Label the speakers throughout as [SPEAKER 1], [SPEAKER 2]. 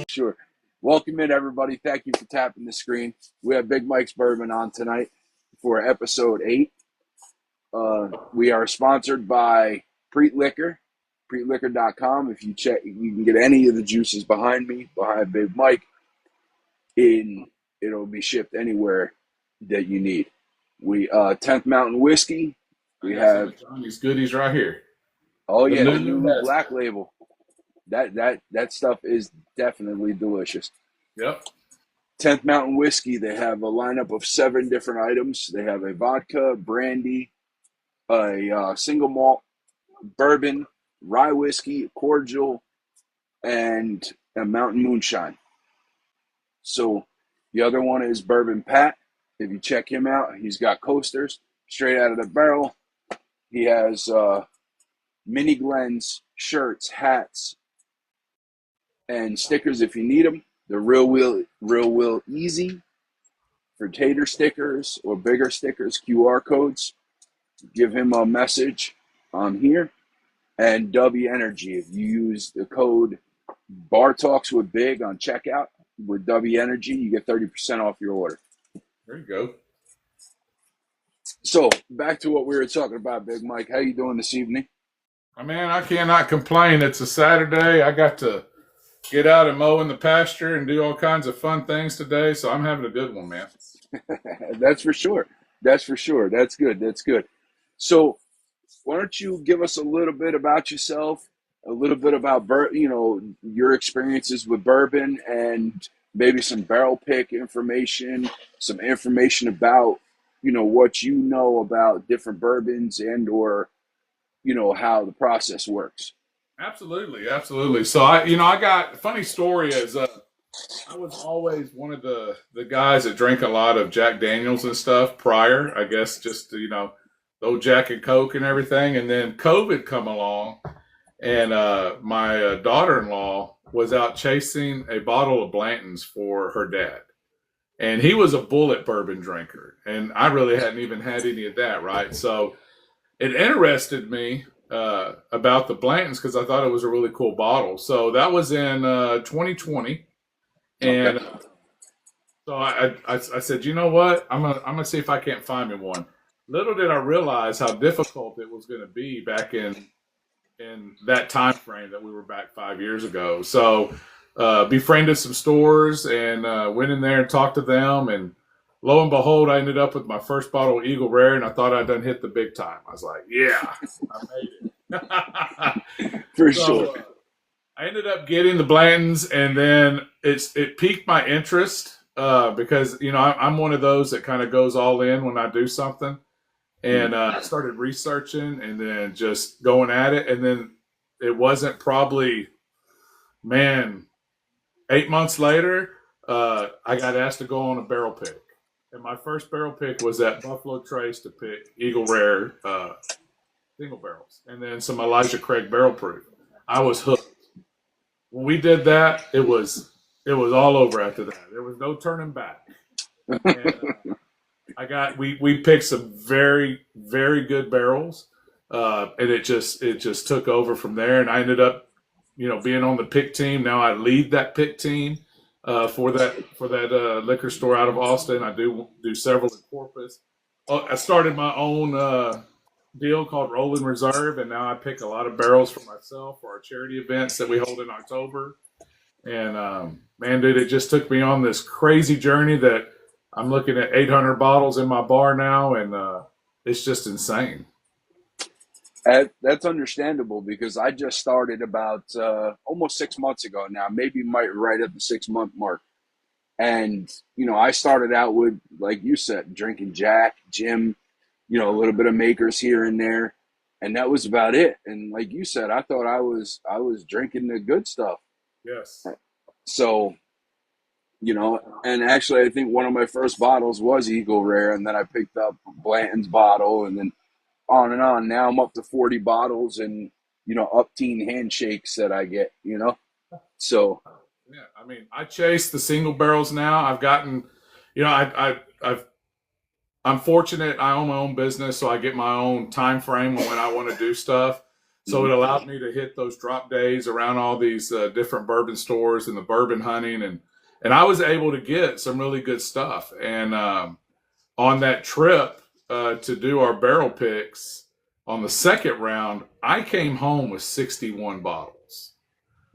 [SPEAKER 1] Sure. Welcome in, everybody. Thank you for tapping the screen. We have Bigg Mike's Bourbon on tonight for episode 8. We are sponsored by Preet Liquor, preetliquor.com. If you check, you can get any of the juices behind me, behind Bigg Mike. It'll be shipped anywhere that you need. We 10th Mountain Whiskey. We have
[SPEAKER 2] these goodies right here.
[SPEAKER 1] Oh yeah, the new black label. That stuff is definitely delicious.
[SPEAKER 2] Yep.
[SPEAKER 1] 10th Mountain Whiskey, they have a lineup of 7 different items. They have a vodka, brandy, a single malt, bourbon, rye whiskey, cordial, and a mountain moonshine. So the other one is Bourbon Pat. If you check him out, he's got coasters straight out of the barrel. He has mini Glens, shirts, hats, and stickers if you need them. The Real Will Easy for tater stickers or bigger stickers, QR codes. Give him a message on here. And W Energy. If you use the code Bar Talks with Big on checkout with W Energy, you get 30% off your order.
[SPEAKER 2] There you go.
[SPEAKER 1] So back to what we were talking about, Bigg Mike. How you doing this evening?
[SPEAKER 2] Man, I cannot complain. It's a Saturday. I got to get out and mow in the pasture and do all kinds of fun things today, so I'm having a good one, man.
[SPEAKER 1] That's for sure. That's good. That's good. So why don't you give us a little bit about yourself, a little bit about your experiences with bourbon, and maybe some barrel pick information, some information about what you know about different bourbons and or how the process works.
[SPEAKER 2] Absolutely. So I got a funny story is I was always one of the guys that drank a lot of Jack Daniels and stuff prior, I guess, just to, the old Jack and Coke and everything. And then COVID come along, and my daughter-in-law was out chasing a bottle of Blanton's for her dad. And he was a bullet bourbon drinker, and I really hadn't even had any of that, right? So it interested me about the Blantons because I thought it was a really cool bottle. So that was in 2020, and so I said, you know what? I'm gonna see if I can't find me one. Little did I realize how difficult it was going to be back in that time frame that we were back 5 years ago. So befriended some stores and went in there and talked to them, and lo and behold, I ended up with my first bottle of Eagle Rare, and I thought I'd done hit the big time. I was like, yeah, I made it.
[SPEAKER 1] For sure.
[SPEAKER 2] I ended up getting the Blantons, and then it piqued my interest because, I'm one of those that kind of goes all in when I do something. And I started researching and then just going at it. And then it wasn't probably, 8 months later, I got asked to go on a barrel pick. And my first barrel pick was at Buffalo Trace to pick Eagle Rare single barrels, and then some Elijah Craig barrel proof. I was hooked. When we did that, it was all over after that. There was no turning back. And we picked some very, very good barrels, and it just took over from there. And I ended up, being on the pick team. Now I lead that pick team. For that liquor store out of Austin. I do several in Corpus. I started my own deal called Roland Reserve, and now I pick a lot of barrels for myself for our charity events that we hold in October. And dude, it just took me on this crazy journey that I'm looking at 800 bottles in my bar now, and it's just insane.
[SPEAKER 1] That's understandable because I just started about almost 6 months ago now, maybe right at the 6-month mark. And, I started out with, like you said, drinking Jack, Jim, a little bit of Makers here and there. And that was about it. And like you said, I thought I was drinking the good stuff.
[SPEAKER 2] Yes.
[SPEAKER 1] So, and actually I think one of my first bottles was Eagle Rare, and then I picked up Blanton's bottle, and then on and on. Now I'm up to 40 bottles and, up-teen handshakes that I get, So.
[SPEAKER 2] Yeah, I chase the single barrels now. I've gotten, I'm fortunate. I own my own business, so I get my own time frame when I want to do stuff. So it allowed me to hit those drop days around all these different bourbon stores and the bourbon hunting, and I was able to get some really good stuff. And on that trip to do our barrel picks on the second round, I came home with 61 bottles.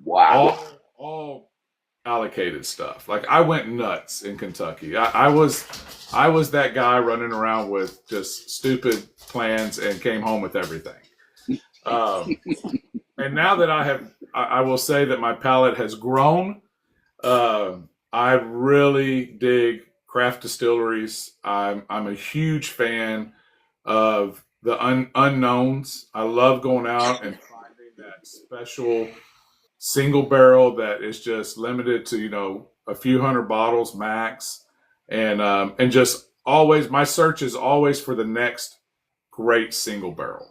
[SPEAKER 1] Wow.
[SPEAKER 2] All allocated stuff. Like I went nuts in Kentucky. I was that guy running around with just stupid plans and came home with everything. And now that I will say that my palate has grown. I really dig craft distilleries. I'm a huge fan of the unknowns. I love going out and finding that special single barrel that is just limited to a few hundred bottles max, and just always my search is always for the next great single barrel.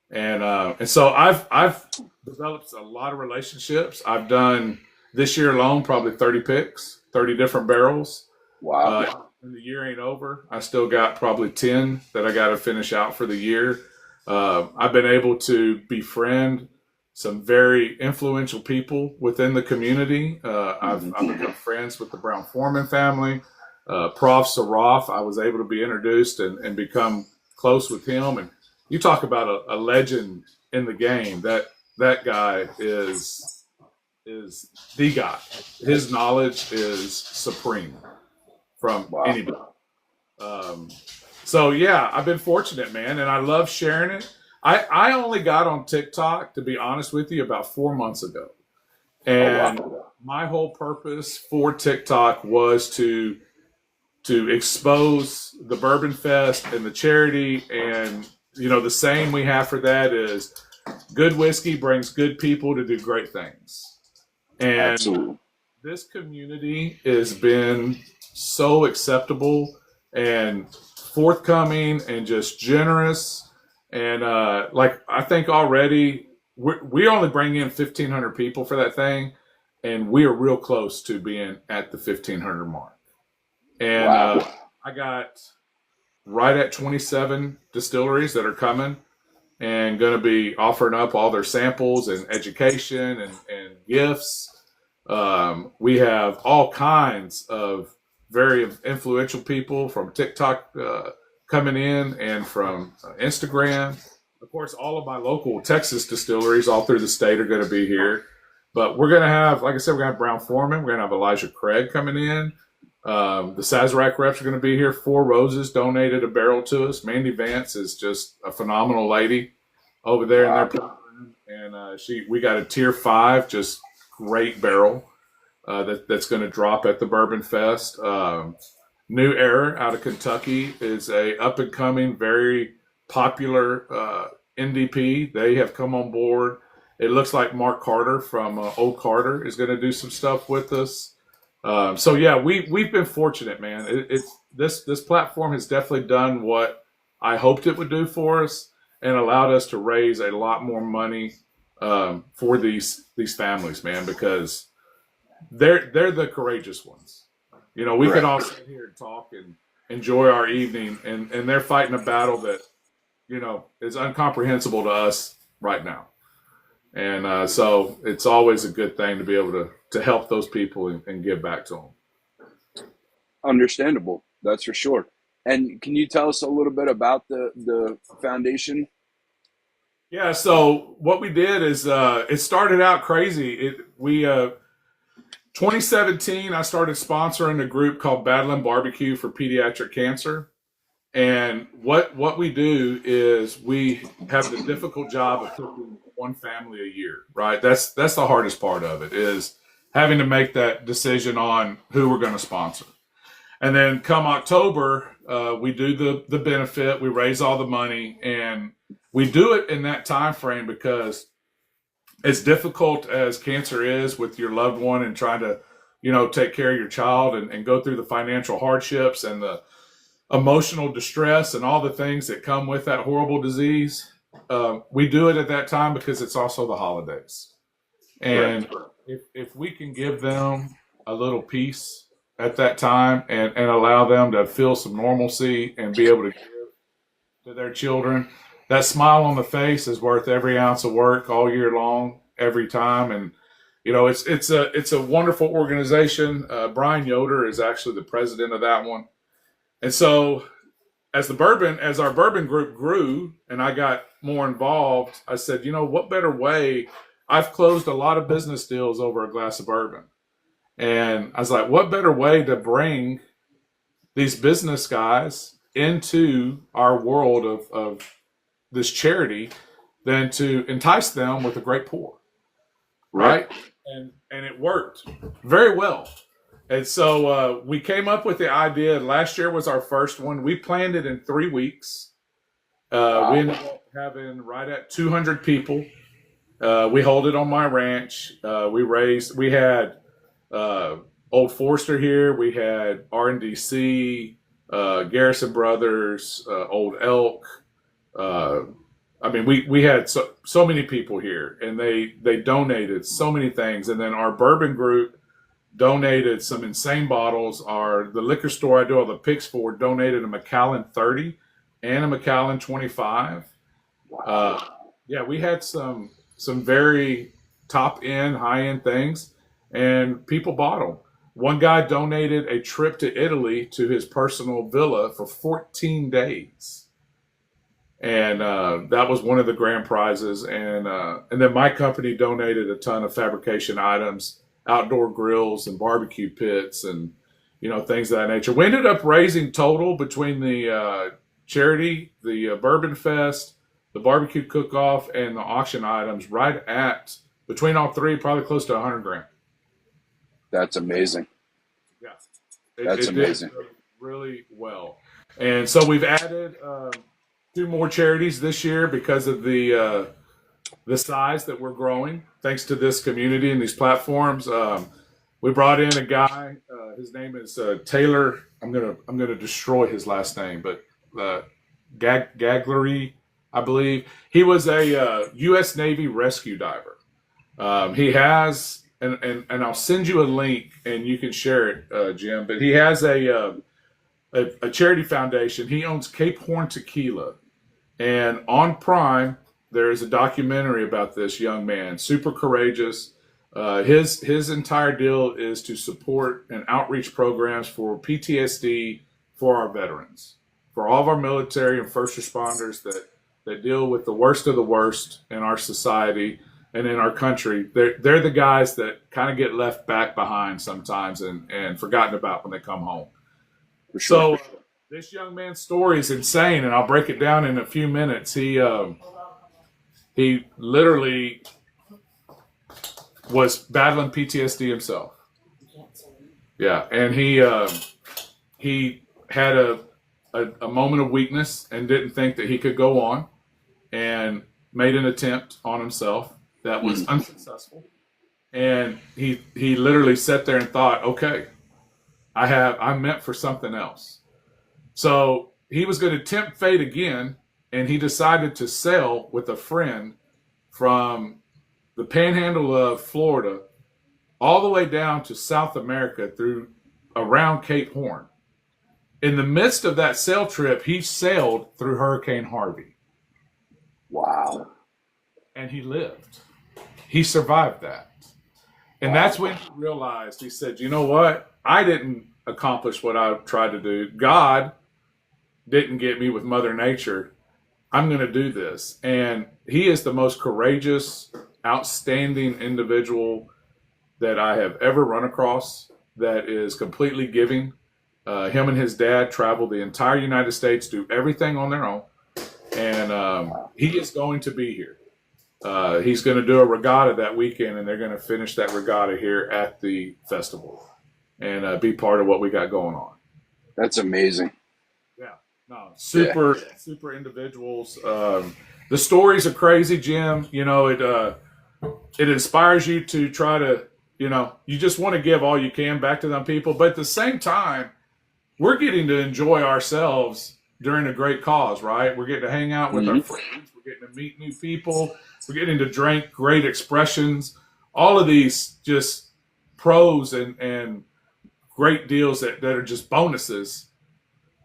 [SPEAKER 2] And so I've developed a lot of relationships. I've done this year alone probably 30 picks, 30 different barrels.
[SPEAKER 1] Wow.
[SPEAKER 2] And the year ain't over. I still got probably 10 that I got to finish out for the year. I've been able to befriend some very influential people within the community. I've become friends with the Brown Foreman family. Prof. Saraf, I was able to be introduced and become close with him. And you talk about a legend in the game. That guy is the guy. His knowledge is supreme from anybody. So yeah, I've been fortunate, man, and I love sharing it. I only got on TikTok, to be honest with you, about 4 months ago. And my whole purpose for TikTok was to expose the Bourbon Fest and the charity. And, the saying we have for that is good whiskey brings good people to do great things. And
[SPEAKER 1] Absolutely.
[SPEAKER 2] This community has been so acceptable and forthcoming and just generous. And I think already we only bring in 1,500 people for that thing, and we are real close to being at the 1,500 mark. And I got right at 27 distilleries that are coming and going to be offering up all their samples and education and gifts. We have all kinds of very influential people from TikTok coming in and from Instagram. Of course, all of my local Texas distilleries all through the state are going to be here. But we're going to have, like I said, we're going to have Brown Foreman. We're going to have Elijah Craig coming in. The Sazerac reps are going to be here. Four Roses donated a barrel to us. Mandy Vance is just a phenomenal lady over there in their program. And we got a tier 5, just great barrel that's going to drop at the Bourbon Fest. New Era out of Kentucky is a up and coming, very popular NDP. They have come on board. It looks like Mark Carter from Old Carter is going to do some stuff with us. So yeah, we've been fortunate, man. This platform has definitely done what I hoped it would do for us and allowed us to raise a lot more money for these families, man, because they're the courageous ones. We can all sit here and talk and enjoy our evening, and they're fighting a battle that, is incomprehensible to us right now. And so it's always a good thing to be able to help those people and give back to them.
[SPEAKER 1] Understandable. That's for sure. And can you tell us a little bit about the foundation?
[SPEAKER 2] Yeah. So what we did is it started out crazy. 2017, I started sponsoring a group called Battling Barbecue for Pediatric Cancer. And what we do is we have the difficult job of cooking one family a year, right? That's the hardest part of it, is having to make that decision on who we're going to sponsor. And then come October, we do the benefit, we raise all the money, and we do it in that time frame because as difficult as cancer is with your loved one and trying to, take care of your child and go through the financial hardships and the emotional distress and all the things that come with that horrible disease, we do it at that time because it's also the holidays. And if we can give them a little peace at that time and allow them to feel some normalcy and be able to give to their children, that smile on the face is worth every ounce of work all year long, every time. And it's a wonderful organization. Brian Yoder is actually the president of that one. And so as our bourbon group grew and I got more involved, I said, what better way? I've closed a lot of business deals over a glass of bourbon. And I was like, what better way to bring these business guys into our world of this charity than to entice them with a great pour, right? And it worked very well. And so we came up with the idea. Last year was our first one. We planned it in 3 weeks.
[SPEAKER 1] Wow.
[SPEAKER 2] We ended up having right at 200 people. We hold it on my ranch. We had Old Forester here. We had R&DC, Garrison Brothers, Old Elk. We had so many people here, and they donated so many things. And then our bourbon group donated some insane bottles. The liquor store I do all the picks for donated a Macallan 30 and a Macallan 25.
[SPEAKER 1] Wow.
[SPEAKER 2] We had some very top end, high end things, and people bought them. One guy donated a trip to Italy to his personal villa for 14 days. And that was one of the grand prizes. And then my company donated a ton of fabrication items, outdoor grills and barbecue pits and, things of that nature. We ended up raising total between the charity, the Bourbon Fest, the barbecue cook-off, and the auction items right at, between all three, probably close to $100,000.
[SPEAKER 1] That's amazing.
[SPEAKER 2] Yeah.
[SPEAKER 1] That's amazing.
[SPEAKER 2] Did really well. And so we've added 2 more charities this year because of the size that we're growing, thanks to this community and these platforms. We brought in a guy. His name is Taylor. I'm gonna destroy his last name, but Gaglery, I believe. He was a U.S. Navy rescue diver. He has, and I'll send you a link and you can share it, Jim. But he has a charity foundation. He owns Cape Horn Tequila, and on Prime there is a documentary about this young man, super courageous. His entire deal is to support and outreach programs for PTSD for our veterans, for all of our military and first responders that deal with the worst of the worst in our society and in our country. They're the guys that kind of get left back behind sometimes and forgotten about when they come home.
[SPEAKER 1] For sure.
[SPEAKER 2] So this young man's story is insane, and I'll break it down in a few minutes. He literally was battling PTSD himself. Yeah, and he had a moment of weakness and didn't think that he could go on, and made an attempt on himself that was unsuccessful. And he literally sat there and thought, okay, I'm meant for something else. So he was going to tempt fate again, and he decided to sail with a friend from the panhandle of Florida all the way down to South America around Cape Horn. In the midst of that sail trip, he sailed through Hurricane Harvey.
[SPEAKER 1] Wow.
[SPEAKER 2] And he lived. He survived that. And that's when he realized, he said, you know what? I didn't accomplish what I tried to do. God didn't get me with Mother Nature. I'm going to do this. And he is the most courageous, outstanding individual that I have ever run across, that is completely giving. Him and his dad traveled the entire United States, do everything on their own. And he is going to be here. He's going to do a regatta that weekend, and they're going to finish that regatta here at the festival and be part of what we got going on.
[SPEAKER 1] That's amazing.
[SPEAKER 2] Yeah. No, super individuals. The stories are crazy, Jim. It inspires you to try to, you just want to give all you can back to them people. But at the same time, we're getting to enjoy ourselves during a great cause, right? We're getting to hang out with our friends. We're getting to meet new people. We're getting to drink great expressions. All of these just pros and great deals that are just bonuses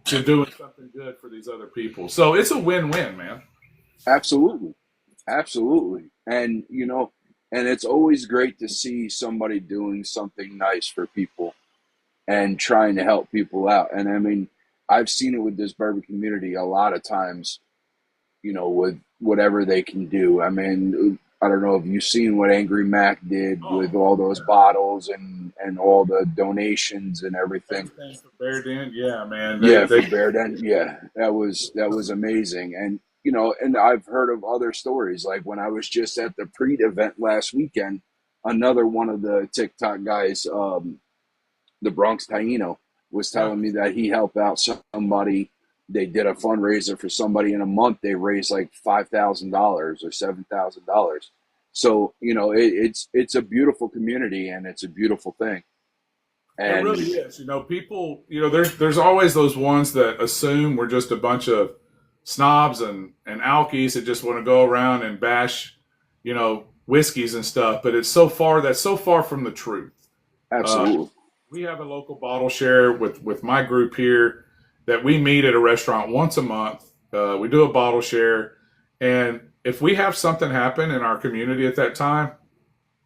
[SPEAKER 2] to doing something good for these other people. So it's a win-win, man.
[SPEAKER 1] Absolutely. Absolutely. And, and it's always great to see somebody doing something nice for people and trying to help people out. And I mean, I've seen it with this bourbon community a lot of times, with whatever they can do. I mean, I don't know if you've seen what Angry Mac did with
[SPEAKER 2] Oh,
[SPEAKER 1] all those bottles and all the donations and everything.
[SPEAKER 2] everything for Bear Den, yeah, man.
[SPEAKER 1] Yeah,
[SPEAKER 2] They
[SPEAKER 1] for Bear Den. Yeah, that was amazing. And and I've heard of other stories. Like when I was just at the Preet event last weekend, another one of the TikTok guys, the Bronx Taino, was
[SPEAKER 2] yeah.
[SPEAKER 1] telling me that he helped out somebody. They did a fundraiser for somebody in a month. They raised like $5,000 or $7,000. So it's a beautiful community and it's a beautiful thing.
[SPEAKER 2] It
[SPEAKER 1] And
[SPEAKER 2] really is. People, there's always those ones that assume we're just a bunch of snobs and alkies that just want to go around and bash, whiskeys and stuff. But that's so far from the truth. Uh,
[SPEAKER 1] absolutely,
[SPEAKER 2] we have a local bottle share with my group here that we meet at a restaurant once a month. We do a bottle share, and if we have something happen in our community at that time,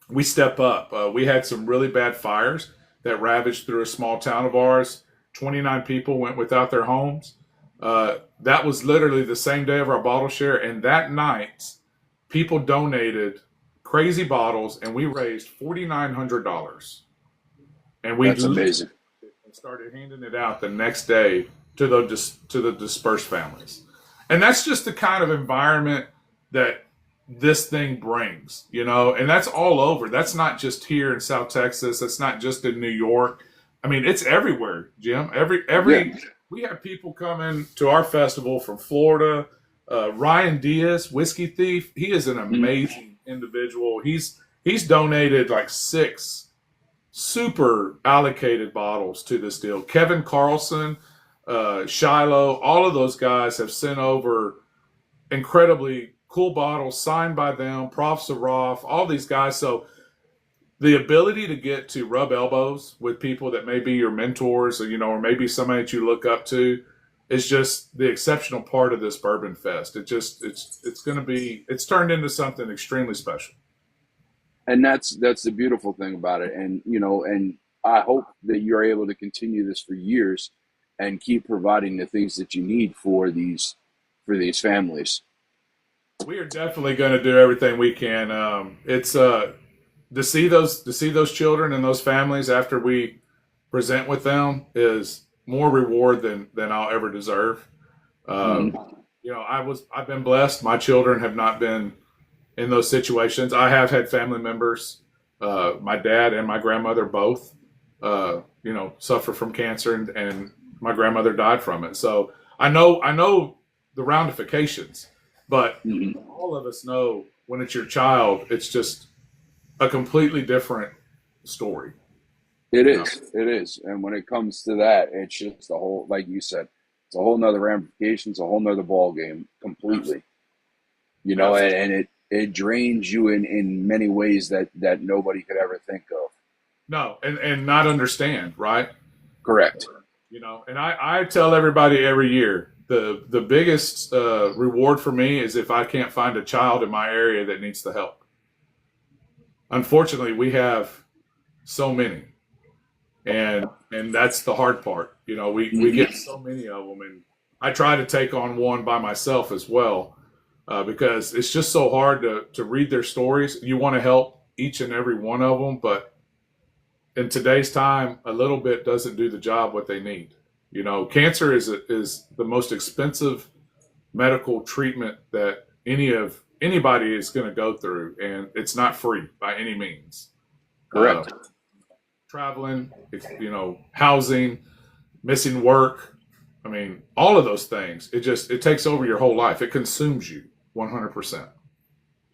[SPEAKER 2] we step up. We had some really bad fires that ravaged through a small town of ours. 29 people went without their homes. That was literally the same day of our bottle share, and that night, people donated crazy bottles, and we raised $4,900. And we
[SPEAKER 1] that's
[SPEAKER 2] literally
[SPEAKER 1] amazing.
[SPEAKER 2] started handing it out the next day to the dispersed families. And that's just the kind of environment that this thing brings, and that's all over. That's not just here in South Texas. That's not just in New York. I mean, it's everywhere, Jim.
[SPEAKER 1] Yeah,
[SPEAKER 2] We have people coming to our festival from Florida. Ryan Diaz, Whiskey Thief, he is an
[SPEAKER 1] mhm.
[SPEAKER 2] amazing individual. He's donated like 6 super allocated bottles to this deal. Kevin Carlson, Shiloh, all of those guys have sent over incredibly cool bottles signed by them, Prof. Saroff, all these guys. So the ability to get to rub elbows with people that may be your mentors or maybe somebody that you look up to is just the exceptional part of this Bourbon Fest. It's turned into something extremely special.
[SPEAKER 1] And that's the beautiful thing about it. And and I hope that you're able to continue this for years and keep providing the things that you need for these families.
[SPEAKER 2] We are definitely going to do everything we can. It's to see those children and those families after we present with them is more reward than I'll ever deserve. Uh,
[SPEAKER 1] Hmm.
[SPEAKER 2] I've been blessed. My children have not been in those situations. I have had family members, my dad and my grandmother both, suffer from cancer, and my grandmother died from it. So I know the roundifications, but
[SPEAKER 1] Hmm.
[SPEAKER 2] all of us know when it's your child, it's just a completely different story.
[SPEAKER 1] It
[SPEAKER 2] You know,
[SPEAKER 1] is. It is. And when it comes to that, it's just a whole, like you said, it's a whole nother ramification. It's a whole nother ball game completely.
[SPEAKER 2] absolutely, absolutely.
[SPEAKER 1] And it drains you in many ways that nobody could ever think of.
[SPEAKER 2] No, and not understand, right?
[SPEAKER 1] Correct.
[SPEAKER 2] And I tell everybody every year the biggest reward for me is if I can't find a child in my area that needs the help. Unfortunately, we have so many, and that's the hard part. We
[SPEAKER 1] Hmm.
[SPEAKER 2] get so many of them, and I try to take on one by myself as well, because it's just so hard to read their stories. You want to help each and every one of them, but in today's time, a little bit doesn't do the job what they need. Cancer is the most expensive medical treatment that anybody is going to go through, and it's not free by any means. Uh,
[SPEAKER 1] Correct.
[SPEAKER 2] Traveling, housing, missing work. I mean, all of those things. It takes over your whole life. It consumes you 100%.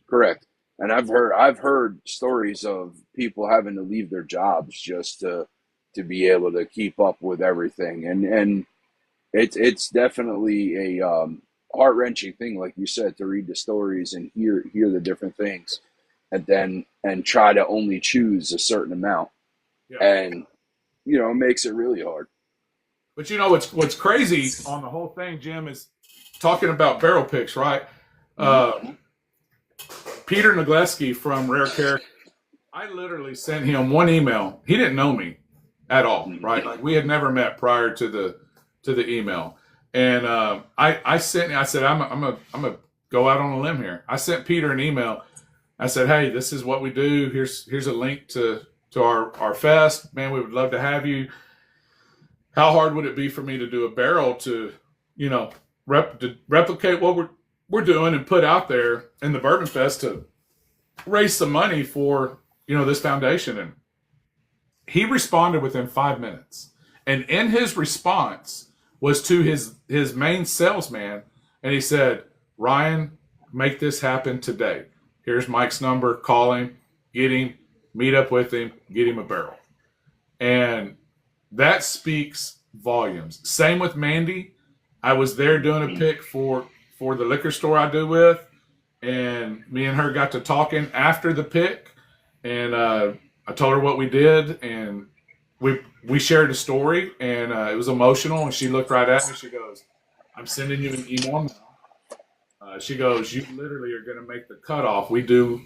[SPEAKER 1] Correct. And I've heard stories of people having to leave their jobs just to be able to keep up with everything. And it's definitely a heart wrenching thing, like you said, to read the stories and hear the different things, and try to only choose a certain amount,
[SPEAKER 2] Yeah.
[SPEAKER 1] and it makes it really hard.
[SPEAKER 2] But what's crazy on the whole thing, Jim, is talking about barrel picks, right? Peter Nagleski from Rare Character, I literally sent him one email. He didn't know me at all, right? Like we had never met prior to the email. And I said, I'm gonna go out on a limb here. I sent Peter an email. I said, hey, this is what we do. Here's a link to our fest. Man, we would love to have you. How hard would it be for me to do a barrel to, replicate what we're doing and put out there in the Bourbon Fest to raise some money for, this foundation? And he responded within 5 minutes. And in his response was to his main salesman. And he said, Ryan, make this happen today. Here's Mike's number. Call him, get him, meet up with him, get him a barrel. And that speaks volumes. Same with Mandy. I was there doing a pick for the liquor store I do with. And me and her got to talking after the pick. And I told her what we did. And we shared a story. And it was emotional. And she looked right at me. She goes, I'm sending you an email now. She goes, you literally are going to make the cutoff. We do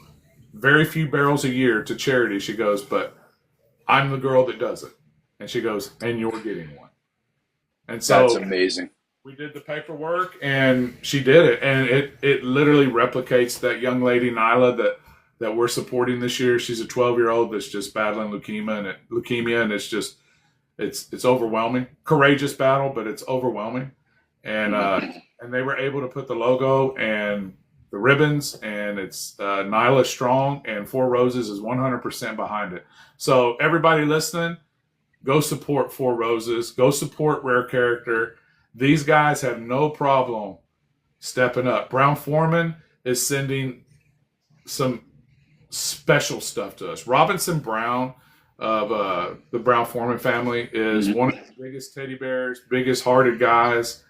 [SPEAKER 2] very few barrels a year to charity. She goes, but I'm the girl that does it. And she goes, and you're getting one. And so
[SPEAKER 1] that's amazing.
[SPEAKER 2] We did the paperwork and she did it. And it literally replicates that young lady, Nyla, that we're supporting this year. She's a 12-year-old that's just battling leukemia. And it's just, it's overwhelming. Courageous battle, but it's overwhelming. And they were able to put the logo and the ribbons, and it's Nyla Strong, and Four Roses is 100% behind it. So everybody listening, go support Four Roses. Go support Rare Character. These guys have no problem stepping up. Brown Foreman is sending some special stuff to us. Robinson Brown of the Brown Foreman family is one of the biggest teddy bears, biggest hearted guys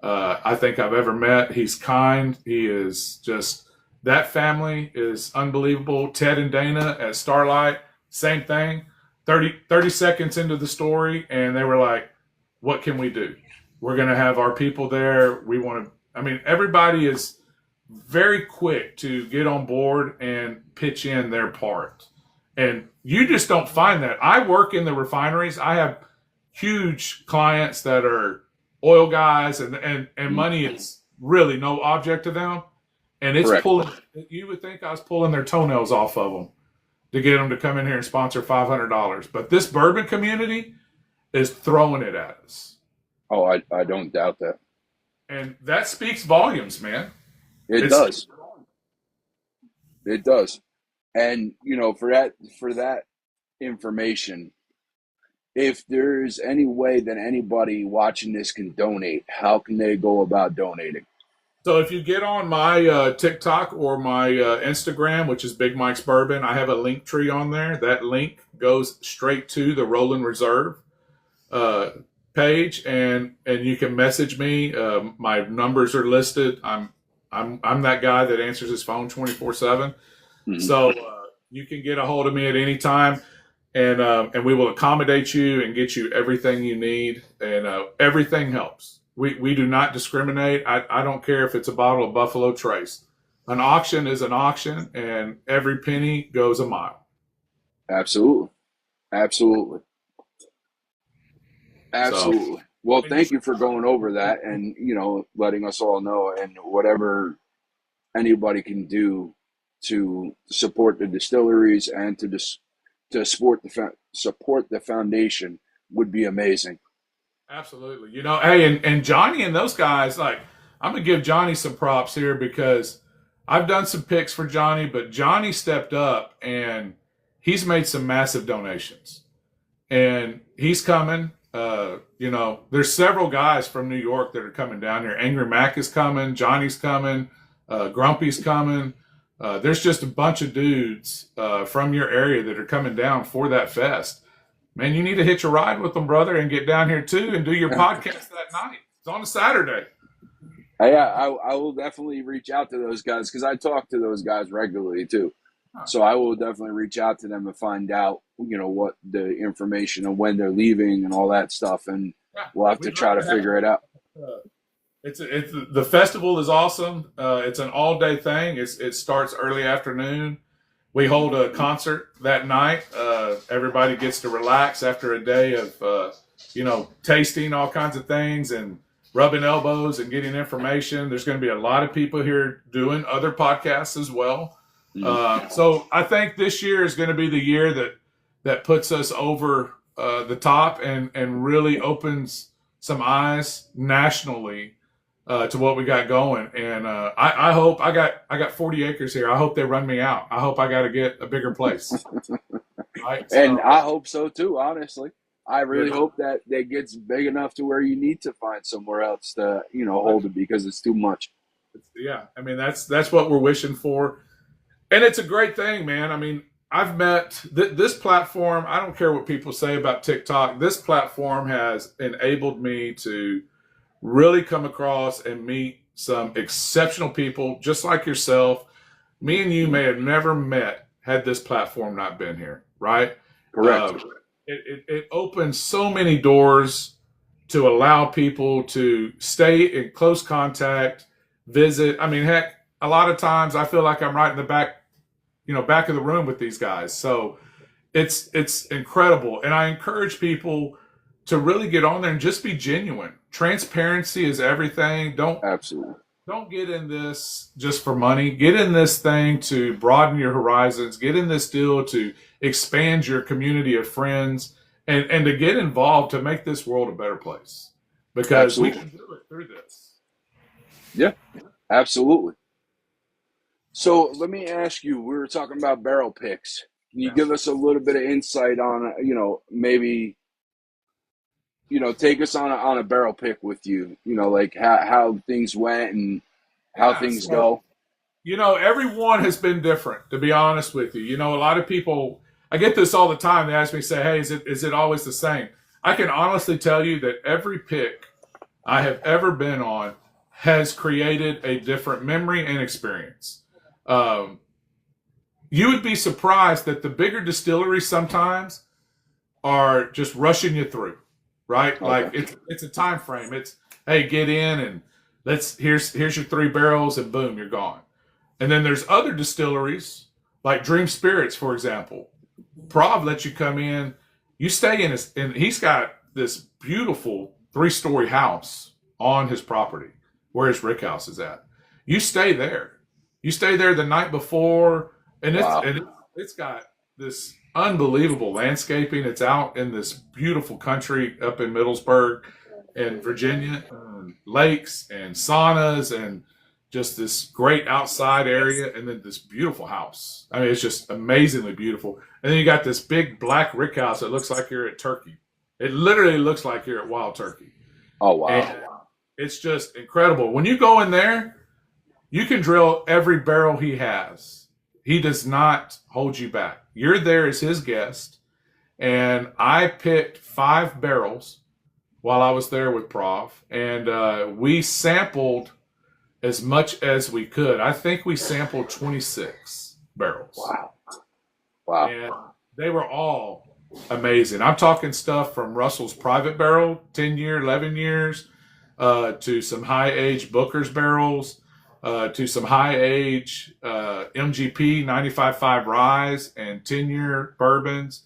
[SPEAKER 2] I think I've ever met. He's kind. He is just, that family is unbelievable. Ted and Dana at Starlight, same thing. 30 seconds into the story, and they were like, what can we do? We're going to have our people there. We want to, everybody is very quick to get on board and pitch in their part. And you just don't find that. I work in the refineries. I have huge clients that are oil guys, and money is really no object to them. And it's
[SPEAKER 1] Correct.
[SPEAKER 2] Pulling, you would think I was pulling their toenails off of them to get them to come in here and sponsor $500. But this bourbon community is throwing it at us.
[SPEAKER 1] Oh, I don't doubt that.
[SPEAKER 2] And that speaks volumes, man.
[SPEAKER 1] It does. It does. And, for that information, if there's any way that anybody watching this can donate, how can they go about donating?
[SPEAKER 2] So if you get on my TikTok or my Instagram, which is Bigg Mike's Bourbon, I have a link tree on there. That link goes straight to the Roland Reserve page, and you can message me. My numbers are listed. I'm that guy that answers his phone 24/7. Mm-hmm. So you can get a hold of me at any time. And we will accommodate you and get you everything you need, and everything helps. We do not discriminate. I don't care if it's a bottle of Buffalo Trace. An auction is an auction, and every penny goes a mile.
[SPEAKER 1] Absolutely. So, well, thank you for going over that and, letting us all know, and whatever anybody can do to support the distilleries and to support the foundation would be amazing.
[SPEAKER 2] Absolutely. Hey, and Johnny and those guys, like, I'm going to give Johnny some props here, because I've done some picks for Johnny, but Johnny stepped up and he's made some massive donations. And he's coming. There's several guys from New York that are coming down here. Angry Mac is coming. Johnny's coming. Grumpy's coming. There's just a bunch of dudes from your area that are coming down for that fest. Man, you need to hitch a ride with them, brother, and get down here too and do your podcast that night. It's on a Saturday.
[SPEAKER 1] I will definitely reach out to those guys, because I talk to those guys regularly too. So I will definitely reach out to them and find out, what the information and when they're leaving and all that stuff. And we'll have to try to figure it out.
[SPEAKER 2] It's the festival is awesome. It's an all day thing. It starts early afternoon. We hold a concert that night. Everybody gets to relax after a day of tasting all kinds of things and rubbing elbows and getting information. There's going to be a lot of people here doing other podcasts as well. So I think this year is going to be the year that puts us over the top and really opens some eyes nationally to what we got going. And I hope I got 40 acres here. I hope they run me out. I hope I got to get a bigger place. Right?
[SPEAKER 1] And I hope so too, honestly. I really hope that it gets big enough to where you need to find somewhere else to, hold it because it's too much.
[SPEAKER 2] Yeah. I mean, that's what we're wishing for. And it's a great thing, man. I mean, I've met this platform. I don't care what people say about TikTok. This platform has enabled me to really come across and meet some exceptional people just like yourself. Me and you may have never met had this platform not been here, right?
[SPEAKER 1] Correct.
[SPEAKER 2] It opens so many doors to allow people to stay in close contact, visit. I mean, heck, a lot of times I feel like I'm right in the back of the room with these guys. So it's incredible. And I encourage people to really get on there and just be genuine. Transparency is everything.
[SPEAKER 1] Absolutely.
[SPEAKER 2] Don't get in this just for money. Get in this thing to broaden your horizons. Get in this deal to expand your community of friends and to get involved to make this world a better place. Because we can do it through this.
[SPEAKER 1] Yeah, absolutely. So let me ask you, we were talking about barrel picks. Can you give us a little bit of insight on, maybe, take us on a barrel pick with you, like how things went and how things go?
[SPEAKER 2] Everyone has been different, to be honest with you. A lot of people, I get this all the time. They ask me, say, hey, is it always the same? I can honestly tell you that every pick I have ever been on has created a different memory and experience. You would be surprised that the bigger distilleries sometimes are just rushing you through, right? Okay. Like it's a time frame. It's, hey, get in and here's your 3 barrels and boom, you're gone. And then there's other distilleries like Dream Spirits, for example. Prov lets you come in, you stay in and he's got this beautiful 3-story house on his property where his rick house is at. You stay there. You stay there the night before, and it's got this unbelievable landscaping. It's out in this beautiful country up in Middlesburg and Virginia, lakes and saunas and just this great outside area, and then this beautiful house. I mean, it's just amazingly beautiful. And then you got this big black rick house that looks like you're at Turkey. It literally looks like you're at Wild Turkey.
[SPEAKER 1] Oh, wow.
[SPEAKER 2] And it's just incredible. When you go in there, you can drill every barrel he has. He does not hold you back. You're there as his guest. And I picked 5 barrels while I was there with Prov. And we sampled as much as we could. I think we sampled 26 barrels.
[SPEAKER 1] Wow.
[SPEAKER 2] And they were all amazing. I'm talking stuff from Russell's private barrel, 10-year, 11 years, to some high-age Booker's barrels, to some high-age MGP 95.5 Ryes and 10-year bourbons.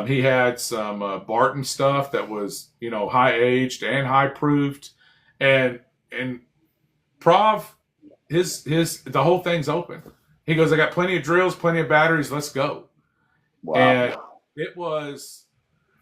[SPEAKER 2] He had some Barton stuff that was, high-aged and high-proofed. And Prov, the whole thing's open. He goes, I got plenty of drills, plenty of batteries, let's go.
[SPEAKER 1] Wow.
[SPEAKER 2] And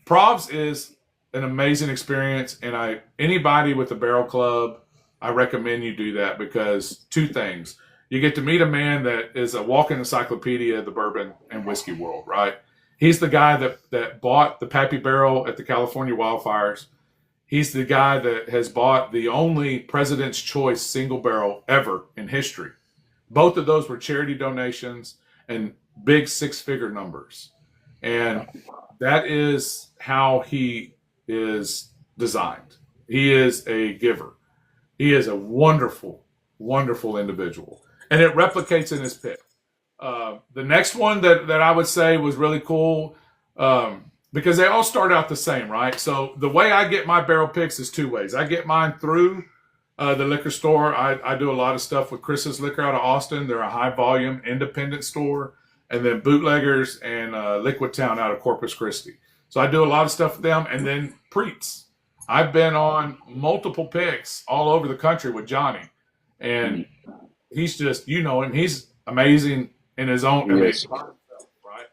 [SPEAKER 2] Prov's is an amazing experience. And anybody with a barrel club, I recommend you do that because 2 things. You get to meet a man that is a walking encyclopedia of the bourbon and whiskey world, right? He's the guy that bought the Pappy Barrel at the California wildfires. He's the guy that has bought the only President's Choice single barrel ever in history. Both of those were charity donations and big 6-figure numbers. And that is how he is designed. He is a giver. He is a wonderful, wonderful individual. And it replicates in his pick. The next one that I would say was really cool, because they all start out the same, right? So the way I get my barrel picks is 2 ways. I get mine through The liquor store, I do a lot of stuff with Chris's Liquor out of Austin. They're a high volume independent store. And then Bootleggers and Liquid Town out of Corpus Christi. So I do a lot of stuff with them. And then Preets. I've been on multiple picks all over the country with Johnny. And he's just, you know him, he's amazing in his own,
[SPEAKER 1] Yes.
[SPEAKER 2] right?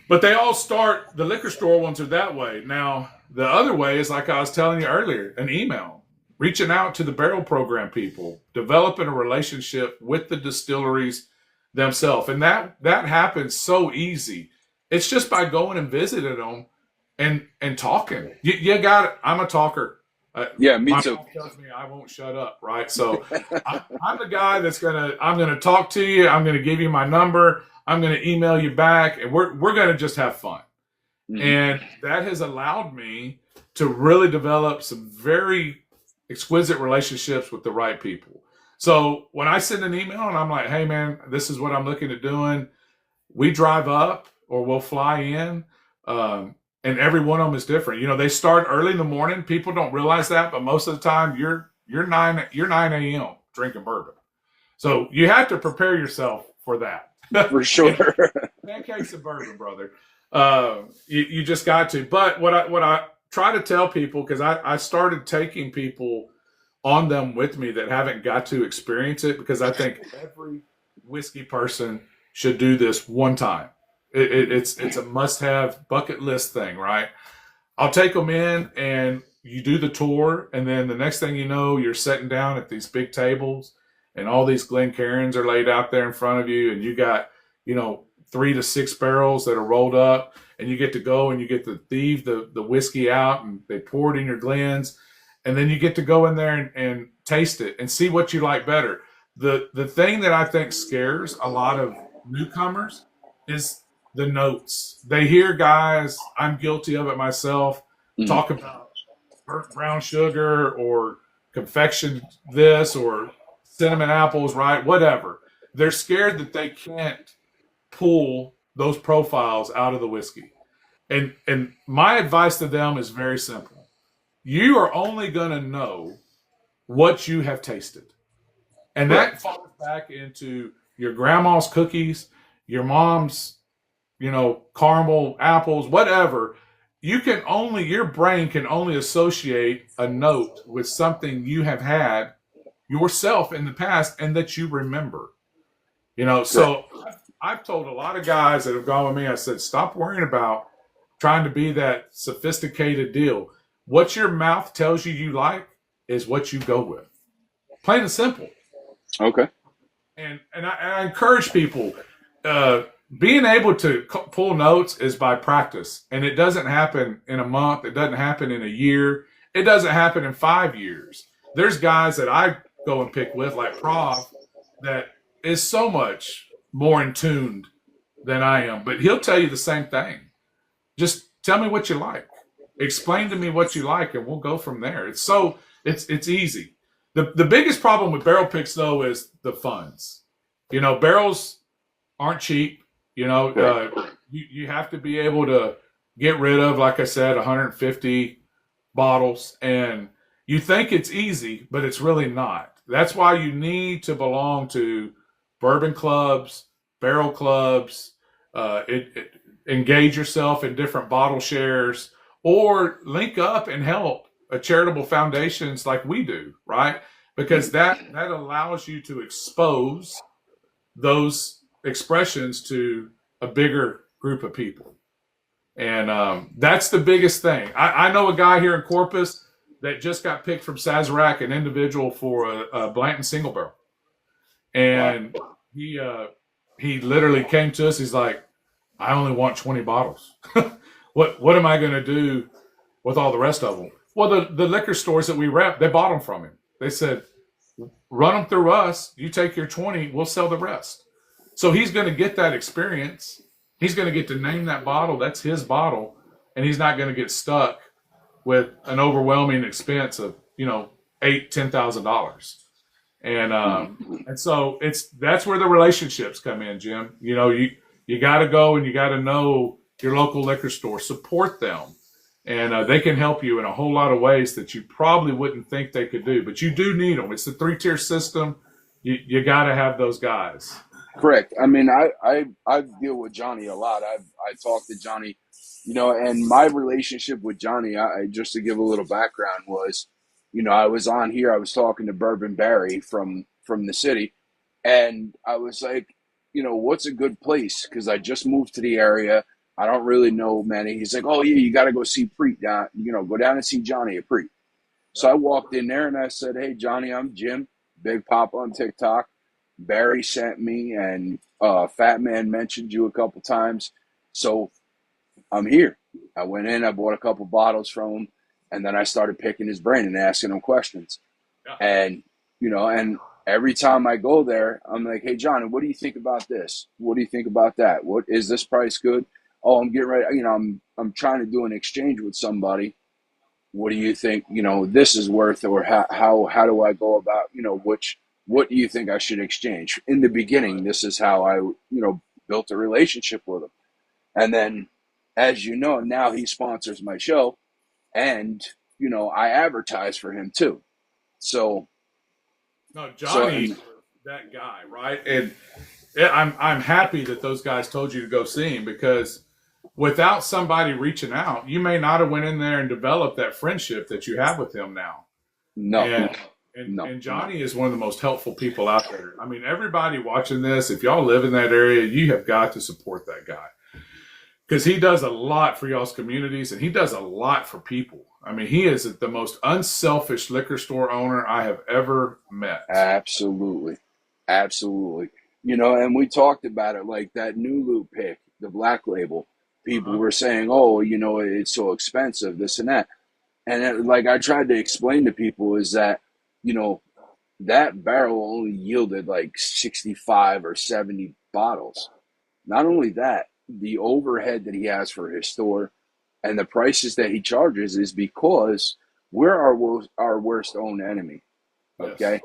[SPEAKER 2] But they all start, the liquor store ones are that way. Now, the other way is like I was telling you earlier, an email, reaching out to the barrel program people, developing a relationship with the distilleries themselves. And that happens so easy. It's just by going and visiting them and talking. You got it. I'm a talker.
[SPEAKER 1] Yeah, me
[SPEAKER 2] my
[SPEAKER 1] too.
[SPEAKER 2] mom tells me I won't shut up, right? So I'm the guy that's I'm gonna talk to you. I'm gonna give you my number. I'm gonna email you back, and we're gonna just have fun. And that has allowed me to really develop some very exquisite relationships with the right people. So when I send an email and I'm like, hey man, this is what I'm looking at doing, we drive up or we'll fly in. And every one of them is different. You know, they start early in the morning. People don't realize that, but most of the time you're 9 a.m. drinking bourbon. So you have to prepare yourself for that.
[SPEAKER 1] For sure.
[SPEAKER 2] Pancakes and bourbon, brother. You just got to. But what I try to tell people, because I started taking people on them with me that haven't got to experience it, because I think every whiskey person should do this one time. It's a must-have bucket list thing, right? I'll take them in and you do the tour, and then the next thing you know, you're sitting down at these big tables and all these Glencairns are laid out there in front of you, and you got, 3 to 6 barrels that are rolled up, and you get to go and you get to thieve the whiskey out, and they pour it in your Glens, and then you get to go in there and taste it and see what you like better. The thing that I think scares a lot of newcomers is the notes. They hear guys, I'm guilty of it myself, talk about burnt brown sugar or confection this or cinnamon apples, right? Whatever. They're scared that they can't pull those profiles out of the whiskey. And my advice to them is very simple. You are only going to know what you have tasted. And that falls back into your grandma's cookies, your mom's, caramel apples, whatever. Your brain can only associate a note with something you have had yourself in the past and that you remember. So I've told a lot of guys that have gone with me, I said, stop worrying about trying to be that sophisticated deal. What your mouth tells you like is what you go with. Plain and simple.
[SPEAKER 1] Okay.
[SPEAKER 2] And I encourage people, being able to pull notes is by practice. And it doesn't happen in a month. It doesn't happen in a year. It doesn't happen in 5 years. There's guys that I go and pick with, like Prov, that is so much more in tuned than I am. But he'll tell you the same thing. Just tell me what you like. Explain to me what you like, and we'll go from there. It's easy. The biggest problem with barrel picks, though, is the funds. Barrels aren't cheap. You have to be able to get rid of, like I said, 150 bottles. And you think it's easy, but it's really not. That's why you need to belong to bourbon clubs, barrel clubs, engage yourself in different bottle shares, or link up and help charitable foundations like we do, right? Because that allows you to expose those expressions to a bigger group of people. And that's the biggest thing. I know a guy here in Corpus that just got picked from Sazerac, an individual for a Blanton single barrel. And he literally came to us. He's like, I only want 20 bottles. What am I going to do with all the rest of them? Well, the liquor stores that we rep, they bought them from him. They said, run them through us. You take your 20, we'll sell the rest. So he's going to get that experience. He's going to get to name that bottle. That's his bottle. And he's not going to get stuck with an overwhelming expense of, $8,000-$10,000. And so that's where the relationships come in, Jim. You got to go and you got to know your local liquor store, support them. and they can help you in a whole lot of ways that you probably wouldn't think they could do. But you do need them. It's a 3-tier system. You got to have those guys.
[SPEAKER 1] Correct. I mean, I deal with Johnny a lot. I talk to Johnny, and my relationship with Johnny, just to give a little background, was, I was on here. I was talking to Bourbon Barry from the city, and I was like, what's a good place? Because I just moved to the area. I don't really know many. He's like, oh yeah, you got to go see Preet down. Go down and see Johnny at Preet. So I walked in there and I said, hey Johnny, I'm Jim, Big Papa on TikTok. Barry sent me, and Fat Man mentioned you a couple times. So I'm here. I went in, I bought a couple bottles from him, and then I started picking his brain and asking him questions.
[SPEAKER 2] Yeah.
[SPEAKER 1] And, and every time I go there, I'm like, hey, Johnny, what do you think about this? What do you think about that? What is this price good? Oh, I'm getting ready. I'm trying to do an exchange with somebody. What do you think, this is worth, or how do I go about, what do you think I should exchange? In the beginning, this is how I, built a relationship with him. And then, as you know, now he sponsors my show, and, I advertise for him too. So.
[SPEAKER 2] No, Johnny, that guy, right? And I'm happy that those guys told you to go see him, because without somebody reaching out, you may not have went in there and developed that friendship that you have with him now.
[SPEAKER 1] No.
[SPEAKER 2] And Johnny is one of the most helpful people out there. I mean, everybody watching this, if y'all live in that area, you have got to support that guy, because he does a lot for y'all's communities, and he does a lot for people. I mean, he is the most unselfish liquor store owner I have ever met.
[SPEAKER 1] Absolutely. And we talked about it, like that new loot pick, the Black Label. People were saying, oh, it's so expensive, this and that. And like I tried to explain to people is that, that barrel only yielded like 65 or 70 bottles. Not only that, the overhead that he has for his store and the prices that he charges is because we're our worst own enemy. Okay. Yes.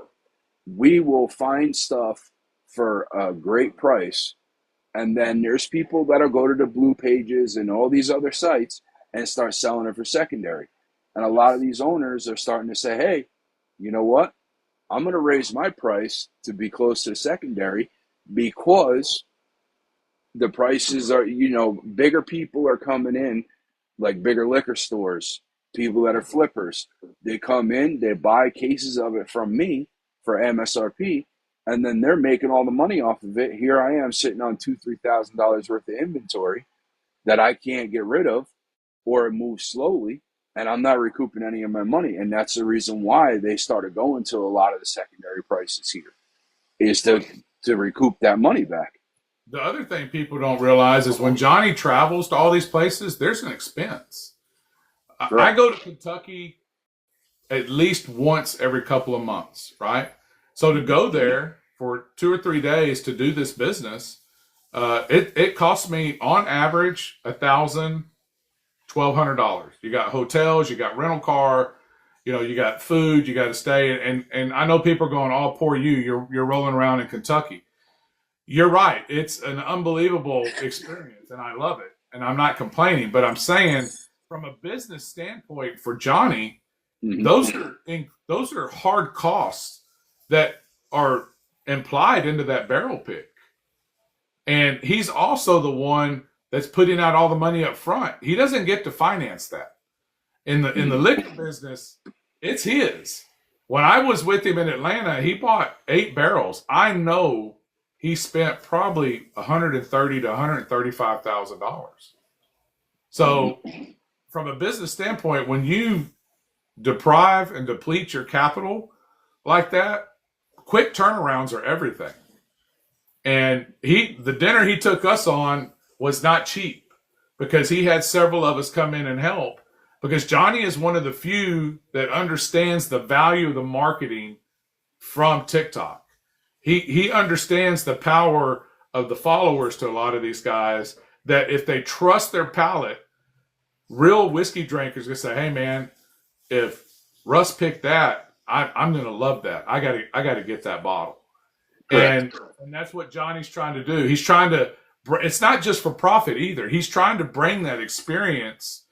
[SPEAKER 1] We will find stuff for a great price. And then there's people that'll go to the Blue Pages and all these other sites and start selling it for secondary. And a lot of these owners are starting to say, hey, you know what? I'm going to raise my price to be close to the secondary, because the prices are, bigger people are coming in, like bigger liquor stores, people that are flippers. They come in, they buy cases of it from me for MSRP, and then they're making all the money off of it. Here I am sitting on $2,000-$3,000 worth of inventory that I can't get rid of, or it moves slowly, and I'm not recouping any of my money. And that's the reason why they started going to a lot of the secondary prices here, is to recoup that money back.
[SPEAKER 2] The other thing people don't realize is when Johnny travels to all these places, there's an expense. I go to Kentucky at least once every couple of months, right? So to go there for 2 or 3 days to do this business, it costs me on average $1,000, $1,200. You got hotels, you got rental car, you got food, you got to stay. And I know people are going, oh, poor you, you're rolling around in Kentucky. You're right. It's an unbelievable experience, and I love it. And I'm not complaining, but I'm saying from a business standpoint for Johnny, those are hard costs that are implied into that barrel pick. And he's also the one that's putting out all the money up front. He doesn't get to finance that. In the liquor business, it's his. When I was with him in Atlanta, he bought 8 barrels. I know he spent probably $130,000 to $135,000. So from a business standpoint, when you deprive and deplete your capital like that, quick turnarounds are everything. And the dinner he took us on was not cheap, because he had several of us come in and help, because Johnny is one of the few that understands the value of the marketing from TikTok. He understands the power of the followers to a lot of these guys, that if they trust their palate, real whiskey drinkers are going to say, hey man, if Russ picked that, I'm going to love that. I got to get that bottle. And that's what Johnny's trying to do. He's trying to, it's not just for profit either. He's trying to bring that experience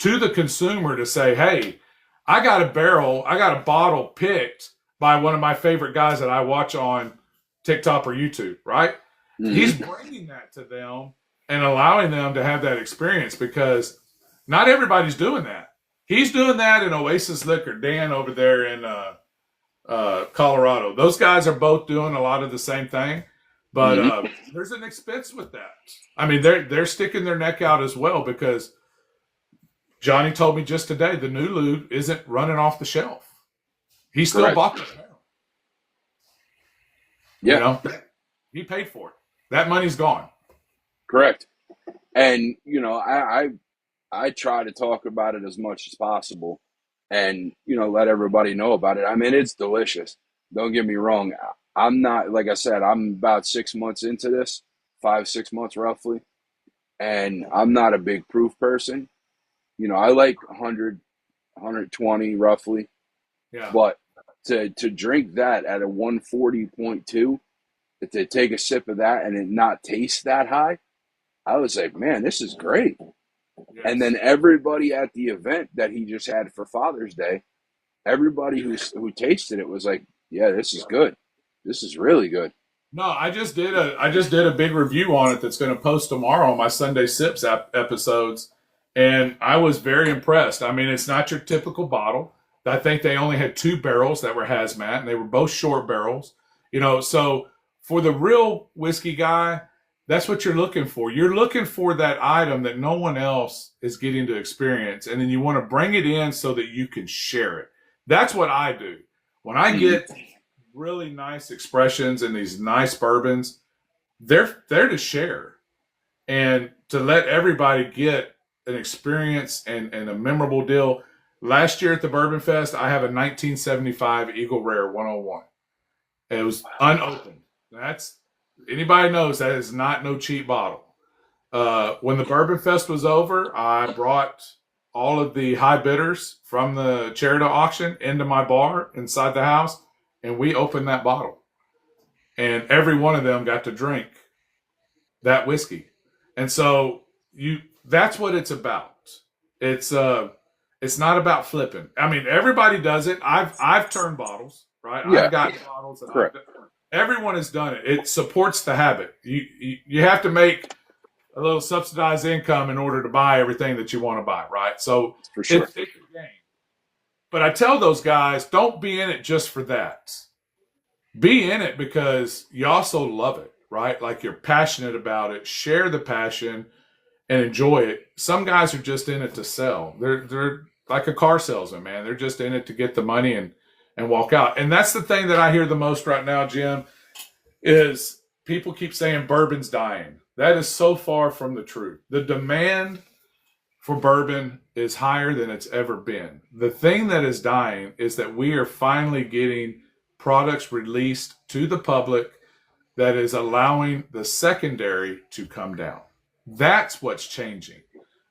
[SPEAKER 2] to the consumer to say, hey, I got a bottle picked by one of my favorite guys that I watch on TikTok or YouTube, right? He's
[SPEAKER 1] Mm-hmm.
[SPEAKER 2] bringing that to them and allowing them to have that experience, because not everybody's doing that. He's doing that in Oasis Liquor, Dan over there in Colorado. Those guys are both doing a lot of the same thing, but
[SPEAKER 1] Mm-hmm.
[SPEAKER 2] there's an expense with that. I mean, they're sticking their neck out as well, because Johnny told me just today the new lube isn't running off the shelf. He still
[SPEAKER 1] Correct.
[SPEAKER 2] bought the barrel. You
[SPEAKER 1] Yeah.
[SPEAKER 2] know, he paid for it. That money's gone.
[SPEAKER 1] Correct. And I try to talk about it as much as possible, and let everybody know about it. I mean, it's delicious. Don't get me wrong. I'm not, like I said, I'm about 6 months into this, 5, 6 months roughly, and I'm not a big proof person. I like 100, 120 roughly,
[SPEAKER 2] Yeah.
[SPEAKER 1] but to drink that at a 140.2, to take a sip of that and it not taste that high, I was like, man, this is great. And
[SPEAKER 2] Yes.
[SPEAKER 1] then everybody at the event that he just had for Father's Day, everybody who tasted it was like, yeah, this is good. This is really good.
[SPEAKER 2] No, I just did a big review on it that's going to post tomorrow on my Sunday Sips episodes, and I was very impressed. I mean, it's not your typical bottle. I think they only had 2 barrels that were hazmat, and they were both short barrels. So for the real whiskey guy, that's what you're looking for. You're looking for that item that no one else is getting to experience, and then you want to bring it in so that you can share it. That's what I do. When I
[SPEAKER 1] Mm-hmm.
[SPEAKER 2] get really nice expressions and these nice bourbons, they're there to share and to let everybody get an experience and a memorable deal. Last year at the Bourbon Fest, I have a 1975 Eagle Rare 101. It was unopened. That's Anybody knows that is not no cheap bottle. When the Bourbon Fest was over, I brought all of the high bidders from the charity auction into my bar inside the house, and we opened that bottle. And every one of them got to drink that whiskey. And so that's what it's about. It's it's not about flipping. I mean, everybody does it. I've turned bottles, right? I've
[SPEAKER 1] Yeah,
[SPEAKER 2] got bottles and
[SPEAKER 1] correct.
[SPEAKER 2] everyone has done it. It supports the habit. You have to make a little subsidized income in order to buy everything that you want to buy, right? So
[SPEAKER 1] For sure.
[SPEAKER 2] it's a game. But I tell those guys, don't be in it just for that. Be in it because you also love it, right? Like you're passionate about it. Share the passion and enjoy it. Some guys are just in it to sell. They're like a car salesman, man. They're just in it to get the money and walk out. And that's the thing that I hear the most right now, Jim, is people keep saying bourbon's dying. That is so far from the truth. The demand for bourbon is higher than it's ever been. The thing that is dying is that we are finally getting products released to the public that is allowing the secondary to come down. That's what's changing.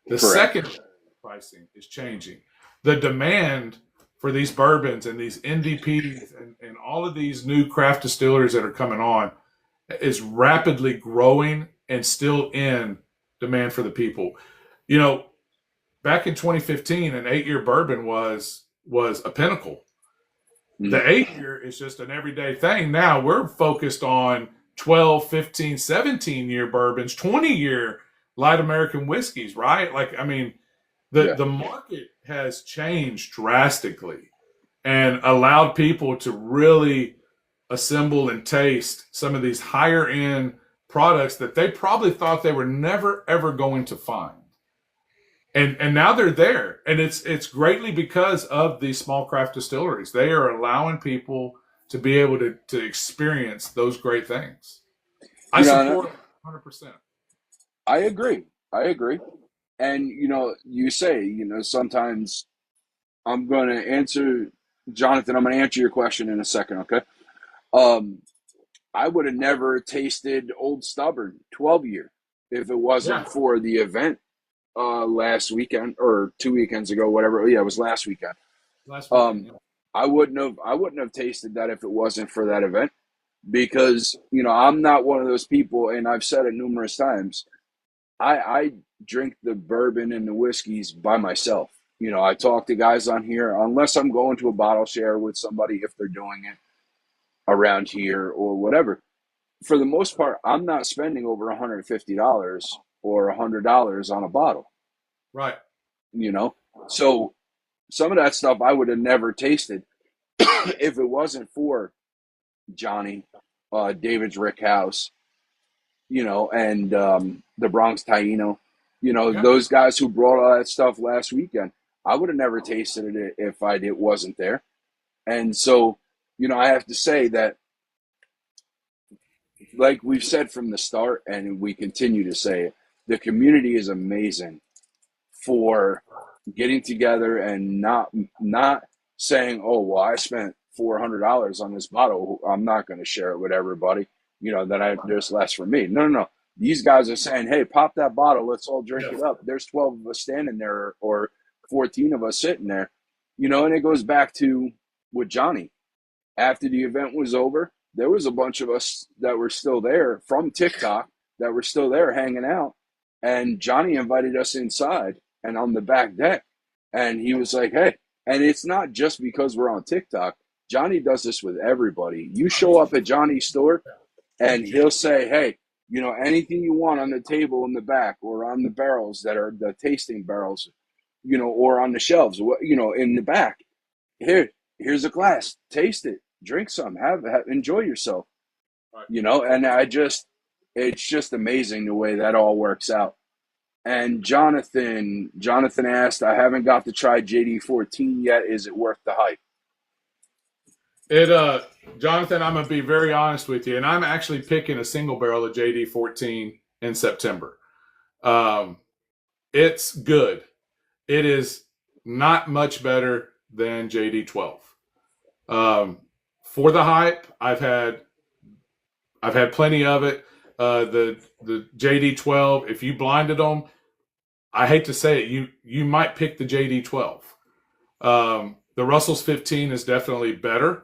[SPEAKER 2] The
[SPEAKER 1] Correct.
[SPEAKER 2] secondary pricing is changing. The demand for these bourbons and these NDPs and all of these new craft distilleries that are coming on is rapidly growing and still in demand for the people. Back in 2015, an 8-year bourbon was a pinnacle.
[SPEAKER 1] Mm-hmm.
[SPEAKER 2] The 8-year is just an everyday thing. Now we're focused on 12, 15, 17-year bourbons, 20-year light American whiskeys, right? Like, I mean, the market has changed drastically and allowed people to really assemble and taste some of these higher end products that they probably thought they were never ever going to find. And now they're there, and it's greatly because of these small craft distilleries. They are allowing people to be able to experience those great things. I support it 100%.
[SPEAKER 1] I agree. I agree. And you say, sometimes I'm going to answer, Jonathan. I'm going to answer your question in a second. Okay. Um, I would have never tasted Old Stubborn 12-year if it wasn't
[SPEAKER 2] Yeah,
[SPEAKER 1] for the event last weekend or 2 weekends ago, whatever. Yeah, it was last weekend.
[SPEAKER 2] last weekend.
[SPEAKER 1] Um,
[SPEAKER 2] Yeah.
[SPEAKER 1] I wouldn't have tasted that if it wasn't for that event, because I'm not one of those people, and I've said it numerous times. I drink the bourbon and the whiskeys by myself. I talk to guys on here unless I'm going to a bottle share with somebody if they're doing it around here or whatever. For the most part, I'm not spending over $150 or $100 on a bottle,
[SPEAKER 2] Right.
[SPEAKER 1] you know? So some of that stuff I would have never tasted if it wasn't for Johnny, David's Rick House, and the Bronx Taino,
[SPEAKER 2] Yeah.
[SPEAKER 1] those guys who brought all that stuff last weekend. I would have never tasted it if it wasn't there. And so, I have to say that, like we've said from the start, and we continue to say it, the community is amazing for getting together and not saying, "Oh, well, I spent $400 on this bottle. I'm not going to share it with everybody. There's less for me." No, no, no. These guys are saying, "Hey, pop that bottle. Let's all drink
[SPEAKER 2] Yes.
[SPEAKER 1] it up." There's 12 of us standing there, or 14 of us sitting there. And it goes back to with Johnny. After the event was over, there was a bunch of us that were still there from TikTok that were still there hanging out. And Johnny invited us inside and on the back deck. And he was like, "Hey," and it's not just because we're on TikTok. Johnny does this with everybody. You show up at Johnny's store and he'll say, "Hey, anything you want on the table in the back or on the barrels that are the tasting barrels, or on the shelves, in the back. Here's a glass. Taste it. Drink some. Enjoy yourself."
[SPEAKER 2] Right.
[SPEAKER 1] And it's just amazing the way that all works out. And Jonathan asked, "I haven't got to try JD14 yet. Is it worth the hype?"
[SPEAKER 2] Jonathan, I'm gonna be very honest with you, and I'm actually picking a single barrel of JD14 in September. Um, it's good. It is not much better than JD12. For the hype, I've had plenty of it. The JD12, if you blinded them, I hate to say it, you might pick the JD12. The Russell's 15 is definitely better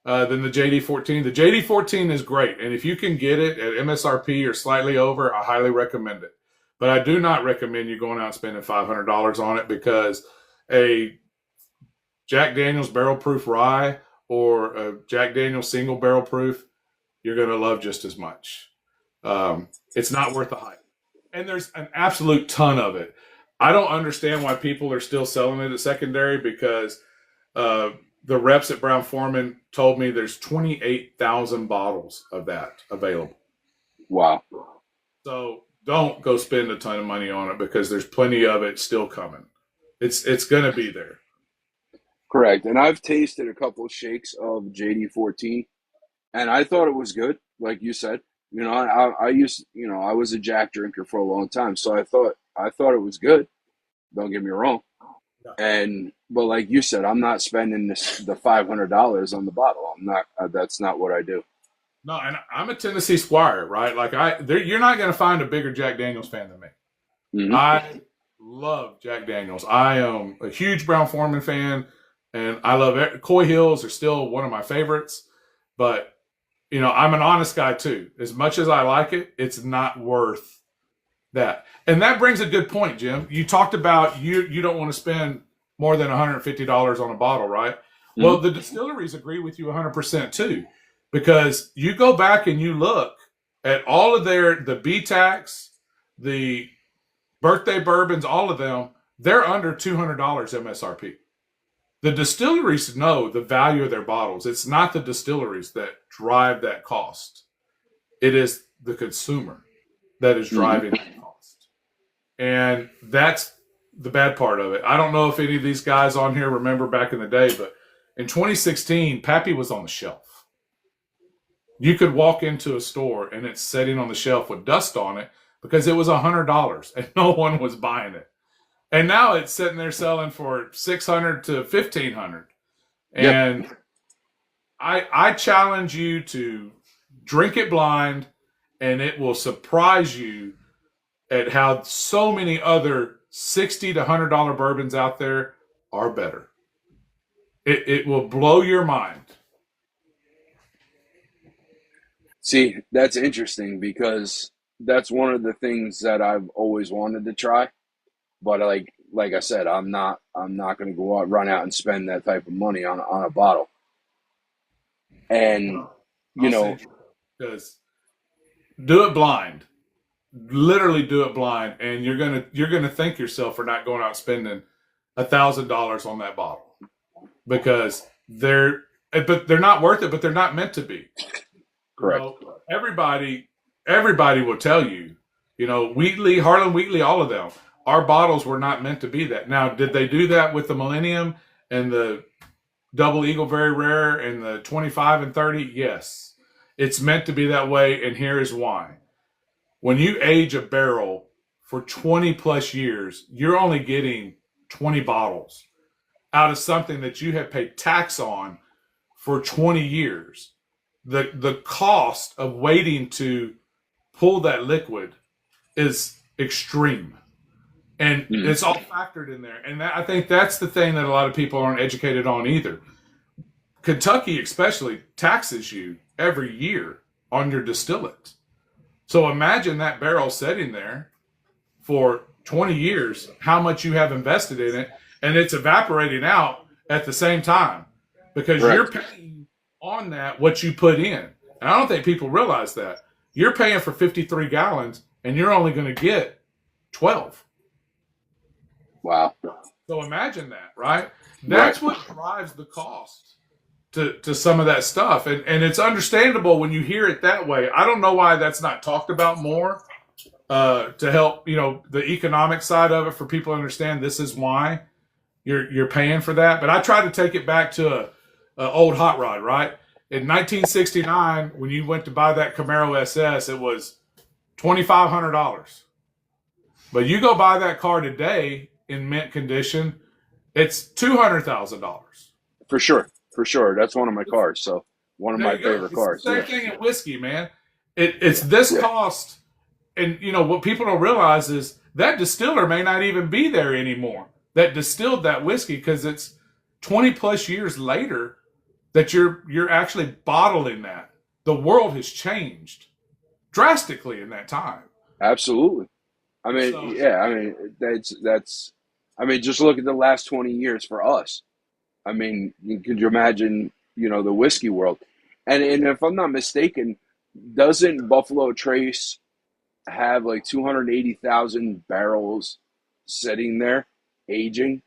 [SPEAKER 2] than the JD14. The JD14 is great, and if you can get it at MSRP or slightly over, I highly recommend it. But I do not recommend you going out and spending $500 on it, because a Jack Daniel's barrel proof rye or a Jack Daniel's single barrel proof, you're going to love just as much. It's not worth the hype. And there's an absolute ton of it. I don't understand why people are still selling it at secondary, because the reps at Brown-Forman told me there's 28,000 bottles of that available.
[SPEAKER 1] Wow.
[SPEAKER 2] So don't go spend a ton of money on it, because there's plenty of it still coming. It's going to be there.
[SPEAKER 1] Correct. And I've tasted a couple of shakes of JD14, and I thought it was good. Like you said, I was a Jack drinker for a long time, so I thought it was good. Don't get me wrong. But like you said, I'm not spending the $500 on the bottle. I'm not. That's not what I do.
[SPEAKER 2] No, and I'm a Tennessee Squire, right? Like you're not going to find a bigger Jack Daniels fan than me.
[SPEAKER 1] Mm-hmm.
[SPEAKER 2] I love Jack Daniels. I am a huge Brown-Forman fan, and I love it. Coy Hills are still one of my favorites, but I'm an honest guy too. As much as I like it, it's not worth that. And that brings a good point, Jim. You talked about you don't want to spend more than $150 on a bottle, right? Mm-hmm. Well, the distilleries agree with you 100% too, because you go back and you look at all of the BTACs, the birthday bourbons, all of them, they're under $200 MSRP. The distilleries know the value of their bottles. It's not the distilleries that drive that cost. It is the consumer that is driving that cost. And that's the bad part of it. I don't know if any of these guys on here remember back in the day, but in 2016, Pappy was on the shelf. You could walk into a store and it's sitting on the shelf with dust on it because it was $100 and no one was buying it. And now it's sitting there selling for $600 to $1,500. And yep. I challenge you to drink it blind, and it will surprise you at how so many other $60 to $100 bourbons out there are better. It will blow your mind.
[SPEAKER 1] See, that's interesting, because that's one of the things that I've always wanted to try. But like I said, I'm not going to go out run out and spend that type of money on a bottle. And
[SPEAKER 2] Well,
[SPEAKER 1] you
[SPEAKER 2] I'll
[SPEAKER 1] know,
[SPEAKER 2] send you because do it blind. Literally do it blind, and you're gonna thank yourself for not going out spending $1,000 on that bottle because they're not worth it, but they're not meant to be. You
[SPEAKER 1] correct.
[SPEAKER 2] know, everybody will tell you, Wheatley, Harlan Wheatley, all of them, our bottles were not meant to be that. Now, did they do that with the Millennium and the Double Eagle Very Rare and the 25 and 30? Yes. It's meant to be that way, and here is why. When you age a barrel for 20 plus years, you're only getting 20 bottles out of something that you have paid tax on for 20 years. The cost of waiting to pull that liquid is extreme. And
[SPEAKER 1] Mm,
[SPEAKER 2] it's all factored in there. And I think that's the thing that a lot of people aren't educated on either. Kentucky, especially, taxes you every year on your distillate. So imagine that barrel sitting there for 20 years, how much you have invested in it, and it's evaporating out at the same time because you're
[SPEAKER 1] correct.
[SPEAKER 2] paying on that what you put in. And I don't think people realize that. You're paying for 53 gallons and you're only going to get 12.
[SPEAKER 1] Wow.
[SPEAKER 2] So imagine that, right?
[SPEAKER 1] Right.
[SPEAKER 2] That's what drives the cost to some of that stuff. And it's understandable when you hear it that way. I don't know why that's not talked about more to help, the economic side of it for people to understand this is why you're paying for that. But I try to take it back to a old hot rod, right? In 1969, when you went to buy that Camaro SS, it was $2,500. But you go buy that car today in mint condition, it's $200,000.
[SPEAKER 1] For sure. For sure. That's one of my cars. So one of
[SPEAKER 2] There
[SPEAKER 1] my
[SPEAKER 2] you go.
[SPEAKER 1] favorite
[SPEAKER 2] It's the
[SPEAKER 1] cars.
[SPEAKER 2] same
[SPEAKER 1] Yeah.
[SPEAKER 2] thing in whiskey, man. It's this
[SPEAKER 1] Yeah.
[SPEAKER 2] cost, and what people don't realize is that distiller may not even be there anymore. That distilled that whiskey because it's 20 plus years later that you're actually bottling that. The world has changed drastically in that time.
[SPEAKER 1] Absolutely. I mean,
[SPEAKER 2] So
[SPEAKER 1] yeah, I mean that's I mean just look at the last 20 years for us. I mean, could you imagine, the whiskey world? And if I'm not mistaken, doesn't Buffalo Trace have like 280,000 barrels sitting there aging?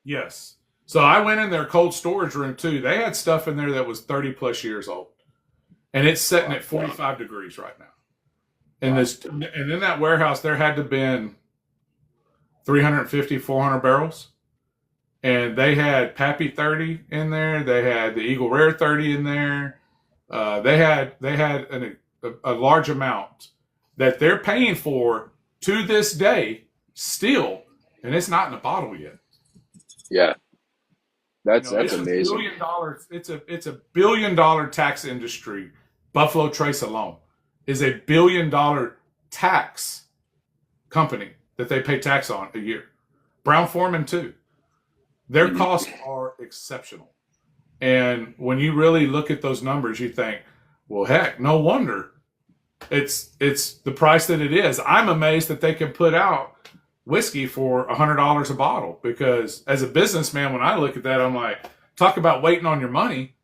[SPEAKER 2] yes. So I went in their cold storage room too. They had stuff in there that was 30 plus years old, and it's sitting
[SPEAKER 1] Wow.
[SPEAKER 2] at 45 degrees right now. And
[SPEAKER 1] Wow.
[SPEAKER 2] this, and in that warehouse, there had to have been 350, 400 barrels. And they had Pappy 30 in there. They had the Eagle Rare 30 in there. They had a large amount that they're paying for to this day still, and it's not in a bottle yet.
[SPEAKER 1] Yeah. That's
[SPEAKER 2] It's a
[SPEAKER 1] amazing.
[SPEAKER 2] $1 billion. It's a $1 billion tax industry. Buffalo Trace alone is a $1 billion tax company that they pay tax on a year. Brown Forman too. Their
[SPEAKER 1] Mhm.
[SPEAKER 2] costs are exceptional. And when you really look at those numbers, you think, well, heck, no wonder it's the price that it is. I'm amazed that they can put out whiskey for $100 a bottle because as a businessman, when I look at that, I'm like, talk about waiting on your money.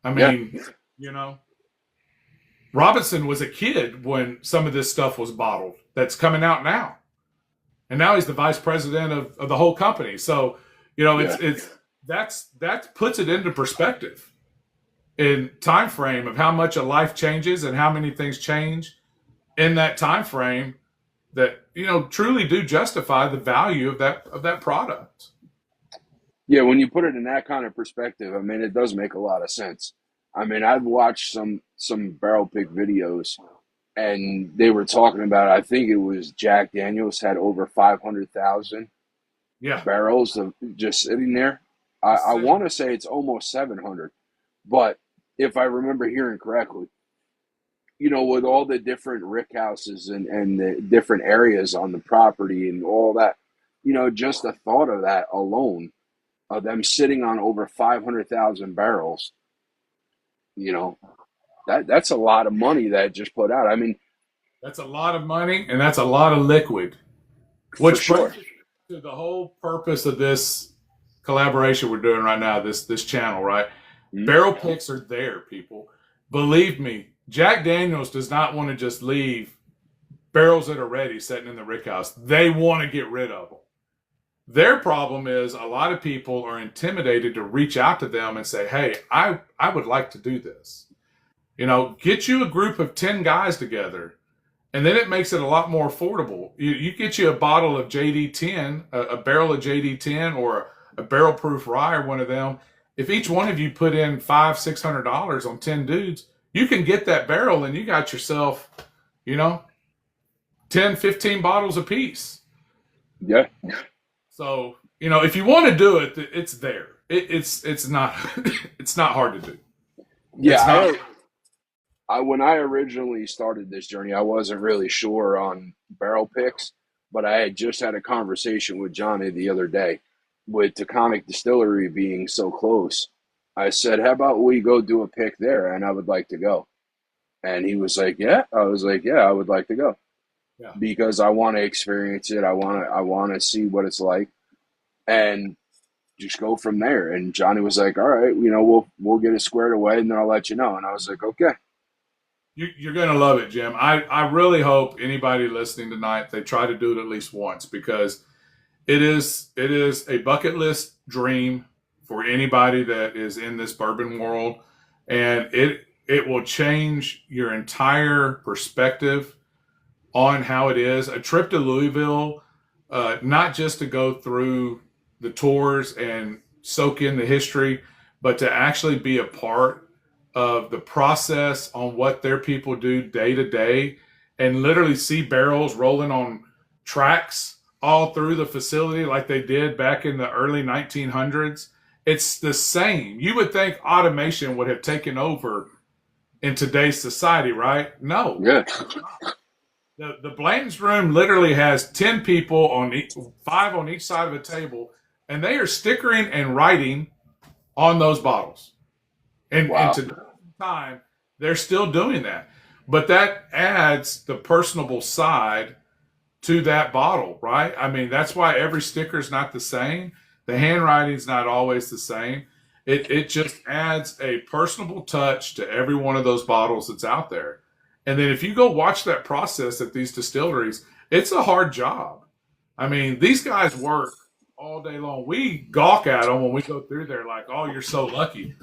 [SPEAKER 2] I
[SPEAKER 1] Yeah.
[SPEAKER 2] mean, Robinson was a kid when some of this stuff was bottled that's coming out now. And now he's the vice president of the whole company. So,
[SPEAKER 1] Yeah.
[SPEAKER 2] that puts it into perspective in time frame of how much a life changes and how many things change in that time frame that truly do justify the value of that product.
[SPEAKER 1] Yeah, when you put it in that kind of perspective, I mean, it does make a lot of sense. I mean, I've watched some barrel pick videos, and they were talking about. I think it was Jack Daniels had over 500,000
[SPEAKER 2] Yeah,
[SPEAKER 1] barrels of just sitting there. I want to say it's almost 700, but if I remember hearing correctly, with all the different rick houses and the different areas on the property and all that, just the thought of that alone, of them sitting on over 500,000 barrels, you know, that's a lot of money that just put out. I mean,
[SPEAKER 2] That's a lot of money, and that's a lot of liquid.
[SPEAKER 1] for
[SPEAKER 2] Which
[SPEAKER 1] sure.
[SPEAKER 2] brings us to the whole purpose of this collaboration we're doing right now, this channel, right?
[SPEAKER 1] Mhm.
[SPEAKER 2] Barrel picks are there, people. Believe me, Jack Daniels does not want to just leave barrels that are ready sitting in the rick house. They want to get rid of them. Their problem is a lot of people are intimidated to reach out to them and say, hey, I would like to do this. Get you a group of 10 guys together, and then it makes it a lot more affordable. You get you a bottle of JD10, a barrel of JD10, or a barrel proof rye, or one of them. If each one of you put in $500-$600 on 10 dudes, you can get that barrel, and you got yourself, 10, 15 bottles a piece.
[SPEAKER 1] Yeah.
[SPEAKER 2] So, if you want to do it, it's there. It's not it's not hard to do.
[SPEAKER 1] Yeah. When I originally started this journey, I wasn't really sure on barrel picks, but I had just had a conversation with Johnny the other day with Taconic Distillery being so close. I said, how about we go do a pick there? And I would like to go. And he was like, yeah. I was like, yeah, I would like to go
[SPEAKER 2] Yeah.
[SPEAKER 1] because I want to experience it. I want to see what it's like and just go from there. And Johnny was like, all right, we'll get it squared away and then I'll let you know. And I was like, okay.
[SPEAKER 2] You're going to love it, Jim. I really hope anybody listening tonight, they try to do it at least once, because it is a bucket list dream for anybody that is in this bourbon world. And it will change your entire perspective on how it is. A trip to Louisville, not just to go through the tours and soak in the history, but to actually be a part of the process on what their people do day to day, and literally see barrels rolling on tracks all through the facility like they did back in the early 1900s. It's the same. You would think automation would have taken over in today's society, right? No.
[SPEAKER 1] Yeah.
[SPEAKER 2] The Blanton's room literally has 10 people five on each side of a table, and they are stickering and writing on those bottles. And today's time, they're still doing that. But that adds the personable side to that bottle, right? I mean, that's why every sticker is not the same. The handwriting is not always the same. It just adds a personable touch to every one of those bottles that's out there. And then if you go watch that process at these distilleries, it's a hard job. I mean, these guys work all day long. We gawk at them when we go through there like, oh, you're so lucky.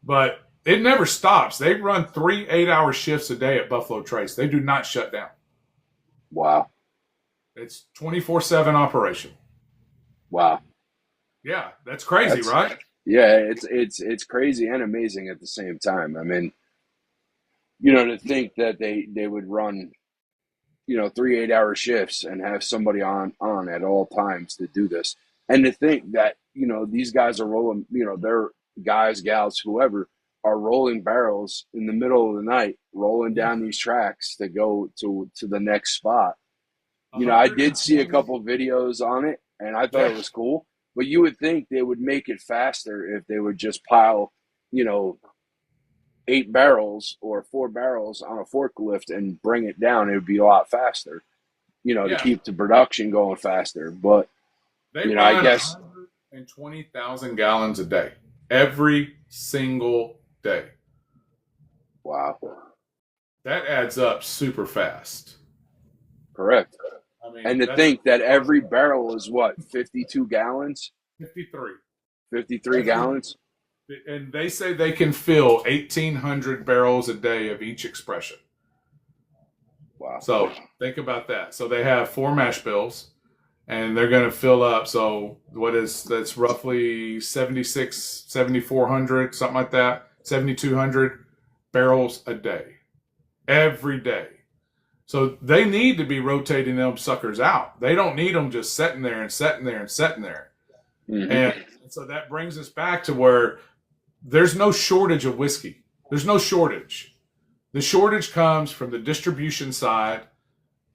[SPEAKER 2] But it never stops. They run 3 8-hour shifts a day at Buffalo Trace. They do not shut down.
[SPEAKER 1] Wow.
[SPEAKER 2] It's 24/7 operation.
[SPEAKER 1] Wow.
[SPEAKER 2] Yeah, that's crazy, right?
[SPEAKER 1] Yeah, it's crazy and amazing at the same time. I mean, to think that they would run, 3 8-hour shifts and have somebody on at all times to do this. And to think that, these guys are rolling, they're guys, gals, whoever are rolling barrels in the middle of the night, rolling down these tracks to go to the next spot. I did see a couple videos on it and I thought it was cool, but you would think they would make it faster if they would just pile, 8 barrels or 4 barrels on a forklift and bring it down. It would be a lot faster, to keep the production going faster. But,
[SPEAKER 2] they run
[SPEAKER 1] I guess
[SPEAKER 2] 120,000 gallons a day, every single day.
[SPEAKER 1] Wow.
[SPEAKER 2] That adds up super fast.
[SPEAKER 1] Correct.
[SPEAKER 2] I mean,
[SPEAKER 1] and to think that every barrel is what, 52 gallons?
[SPEAKER 2] 53.
[SPEAKER 1] 53 gallons?
[SPEAKER 2] And they say they can fill 1,800 barrels a day of each expression.
[SPEAKER 1] Wow.
[SPEAKER 2] So think about that. So they have 4 mash bills, and they're going to fill up. So that's roughly 7,400, something like that, 7,200 barrels a day, every day. So they need to be rotating them suckers out. They don't need them just sitting there and sitting there and sitting there. Mm-hmm. And so that brings us back to where there's no shortage of whiskey. There's no shortage. The shortage comes from the distribution side,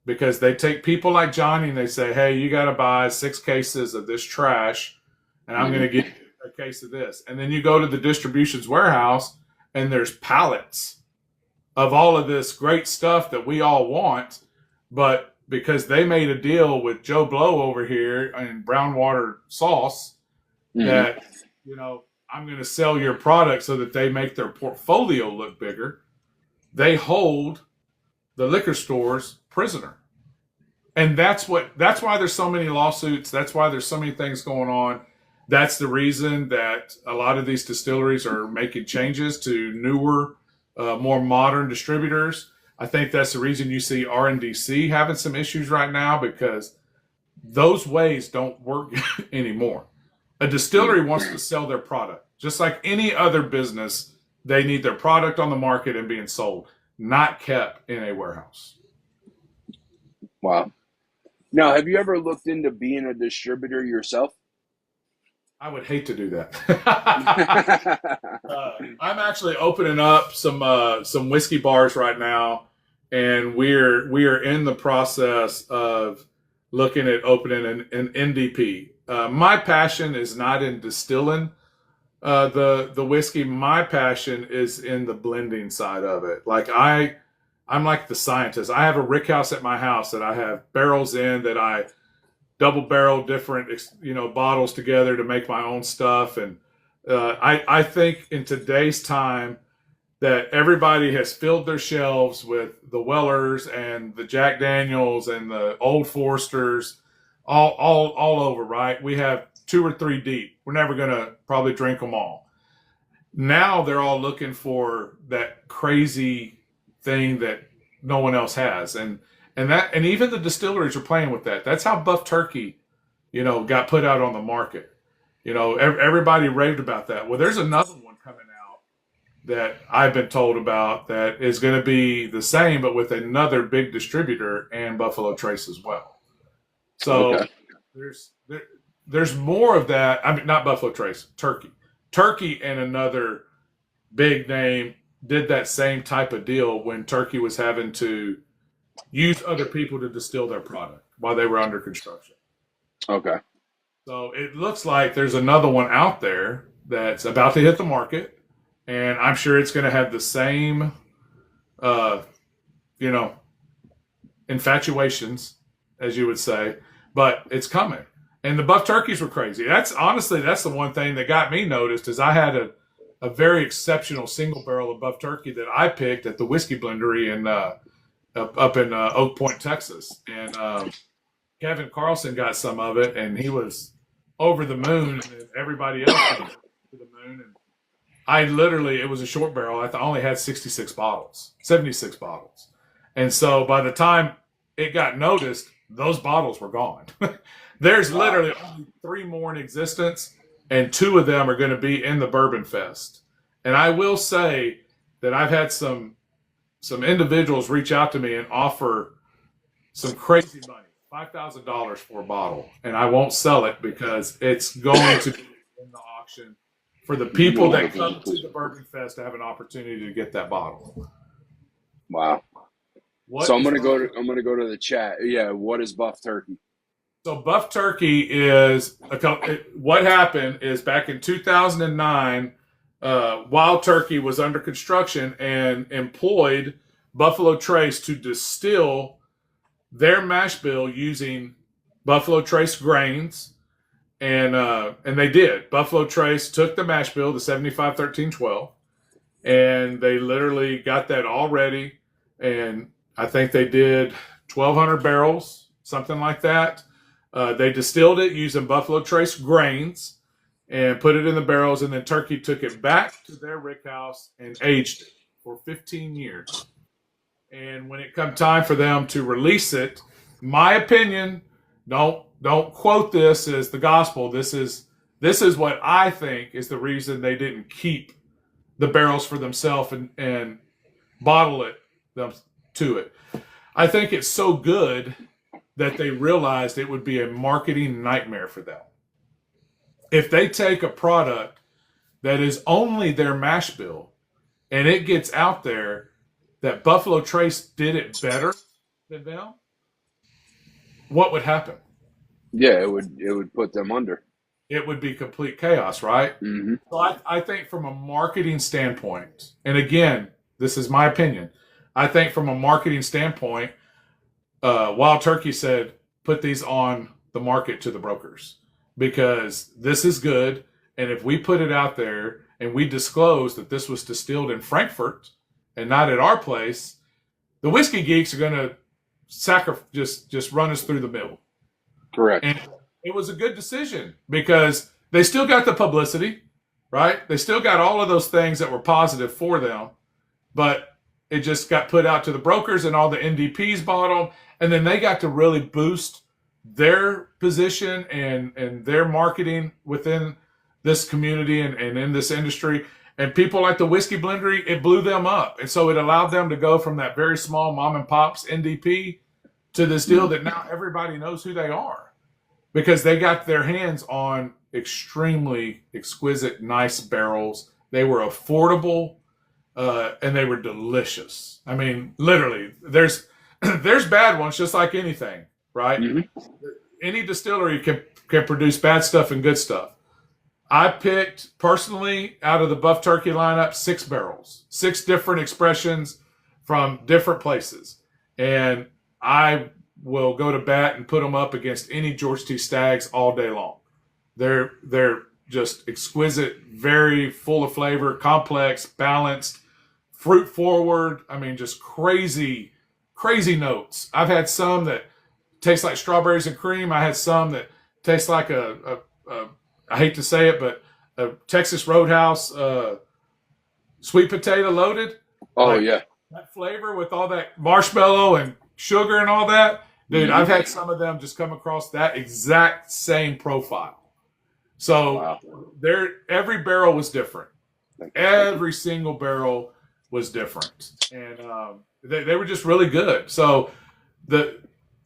[SPEAKER 2] because they take people like Johnny and they say, hey, you got to buy 6 cases of this trash, and I'm going to get a case of this. And then you go to the distribution's warehouse, and there's pallets of all of this great stuff that we all want, but because they made a deal with Joe Blow over here in brown water sauce that, I'm going to sell your product so that they make their portfolio look bigger, they hold the liquor stores prisoner. And that's why there's so many lawsuits. That's why there's so many things going on. That's the reason that a lot of these distilleries are making changes to newer, more modern distributors. I think that's the reason you see RNDC having some issues right now, because those ways don't work anymore. A distillery wants to sell their product. Just like any other business, they need their product on the market and being sold, not kept in a warehouse.
[SPEAKER 1] Wow. Now, have you ever looked into being a distributor yourself?
[SPEAKER 2] I would hate to do that. I'm actually opening up some whiskey bars right now, and we are in the process of looking at opening an NDP. My passion is not in distilling the whiskey. My passion is in the blending side of it. Like I'm like the scientist. I have a rick house at my house that I have barrels in that I double barrel different, bottles together to make my own stuff. And I think in today's time that everybody has filled their shelves with the Wellers and the Jack Daniels and the Old Foresters all over, right? We have 2 or 3 deep. We're never going to probably drink them all. Now they're all looking for that crazy thing that no one else has. And even the distilleries are playing with that. That's how Buff Turkey, got put out on the market. Everybody raved about that. Well, there's another one coming out that I've been told about that is going to be the same, but with another big distributor and Buffalo Trace as well. So
[SPEAKER 1] Okay.
[SPEAKER 2] there's more of that. I mean, not Buffalo Trace, Turkey and another big name did that same type of deal when Turkey was having to use other people to distill their product while they were under construction.
[SPEAKER 1] Okay.
[SPEAKER 2] So it looks like there's another one out there that's about to hit the market, and I'm sure it's going to have the same, infatuations, as you would say, but it's coming. And the Buff Turkeys were crazy. That's the one thing that got me noticed is I had a very exceptional single barrel of Buff Turkey that I picked at the whiskey blendery up in Oak Point, Texas. And Kevin Carlson got some of it, and he was over the moon, and everybody else came to the moon. And it was a short barrel. I only had 76 bottles. And so by the time it got noticed, those bottles were gone. There's literally only 3 more in existence, and 2 of them are going to be in the Bourbon Fest. And I will say that I've had some individuals reach out to me and offer some crazy money, $5,000 for a bottle, and I won't sell it because it's going to be in the auction for the people that come to the Bourbon Fest to have an opportunity to get that bottle.
[SPEAKER 1] Wow. So I'm gonna go to the chat. Yeah, what is Buff Turkey?
[SPEAKER 2] So Buff Turkey is what happened is back in 2009, Wild Turkey was under construction and employed Buffalo Trace to distill their mash bill using Buffalo Trace grains, and they did. Buffalo Trace took the mash bill, the 75-13-12, and they literally got that all ready, and I think they did 1,200 barrels, something like that. They distilled it using Buffalo Trace grains and put it in the barrels, and then Turkey took it back to their rick house and aged it for 15 years. And when it come time for them to release it, my opinion, don't quote this as the gospel. This is what I think is the reason they didn't keep the barrels for themselves and bottle it to it. I think it's so good that they realized it would be a marketing nightmare for them. If they take a product that is only their mash bill and it gets out there that Buffalo Trace did it better than them, what would happen?
[SPEAKER 1] Yeah, it would put them under.
[SPEAKER 2] It would be complete chaos, right?
[SPEAKER 1] Mm-hmm.
[SPEAKER 2] So I think from a marketing standpoint, and again, this is my opinion, I think from a marketing standpoint, Wild Turkey said, put these on the market to the brokers because this is good. And if we put it out there and we disclose that this was distilled in Frankfurt and not at our place, the whiskey geeks are going to just run us through the mill.
[SPEAKER 1] Correct.
[SPEAKER 2] And it was a good decision because they still got the publicity, right? They still got all of those things that were positive for them, but it just got put out to the brokers and all the NDPs bought them. And then they got to really boost their position and their marketing within this community and in this industry. And people like the Whiskey Blendery, it blew them up. And so it allowed them to go from that very small mom and pops NDP to this deal that now everybody knows who they are because they got their hands on extremely exquisite, nice barrels. They were affordable and they were delicious. I mean, literally, there's bad ones just like anything, right? Mm-hmm. Any distillery can produce bad stuff and good stuff. I picked, personally, out of the Buff Turkey lineup, 6 barrels, 6 different expressions from different places. And I will go to bat and put them up against any George T. Staggs all day long. They're just exquisite, very full of flavor, complex, balanced, fruit forward. I mean, just crazy notes. I've had some that taste like strawberries and cream. I had some that taste like a I hate to say it, but a Texas Roadhouse sweet potato loaded.
[SPEAKER 1] Oh,
[SPEAKER 2] like,
[SPEAKER 1] yeah.
[SPEAKER 2] That flavor with all that marshmallow and sugar and all that. Dude, I've had some of them just come across that exact same profile. So every barrel was different. Every single barrel was different. And they were just really good. So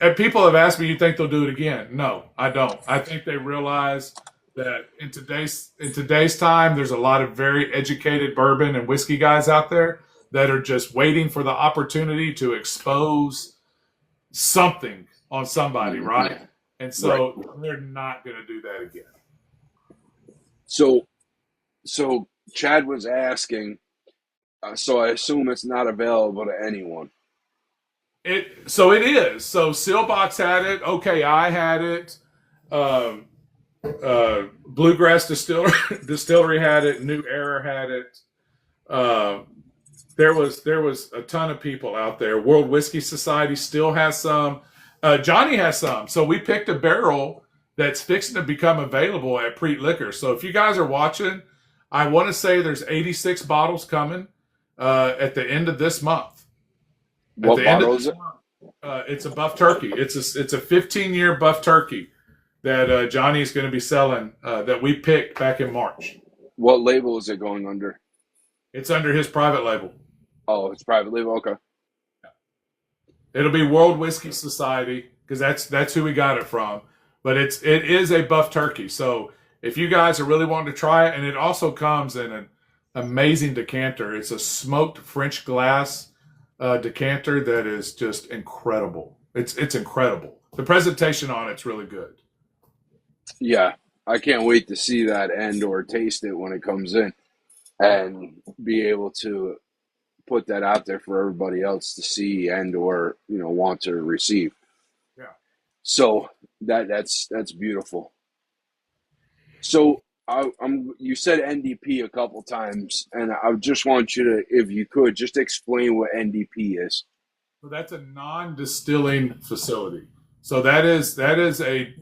[SPEAKER 2] and people have asked me, you think they'll do it again? No, I don't. I think they realize that in today's time, there's a lot of very educated bourbon and whiskey guys out there that are just waiting for the opportunity to expose something on somebody, right? And so they're not going to do that again.
[SPEAKER 1] So Chad was asking, so I assume it's not available to anyone.
[SPEAKER 2] So it is. So Sealbox had it. OKI had it. Bluegrass Distillery had it. New Era had it. There was a ton of people out there. World Whiskey Society still has some. Johnny has some. So we picked a barrel that's fixing to become available at Preet Liquor. So if you guys are watching, I want to say there's 86 bottles coming at the end of this month.
[SPEAKER 1] What bottle is it?
[SPEAKER 2] It's a Buff Turkey. It's a 15-year Buff Turkey that Johnny is going to be selling that we picked back in March.
[SPEAKER 1] What label is it going under?
[SPEAKER 2] It's under his private label.
[SPEAKER 1] Oh, it's private label. Okay.
[SPEAKER 2] It'll be World Whiskey Society because that's who we got it from. But it is a Buff Turkey. So if you guys are really wanting to try it, and it also comes in an amazing decanter. It's a smoked French glass decanter that is just incredible. It's incredible. The presentation on it's really good.
[SPEAKER 1] Yeah, I can't wait to see that and or taste it when it comes in and be able to put that out there for everybody else to see and or want to receive.
[SPEAKER 2] Yeah.
[SPEAKER 1] So that's beautiful. So you said NDP a couple times, and I just want you to, if you could, just explain what NDP is.
[SPEAKER 2] So that's a non-distilling facility. So that is a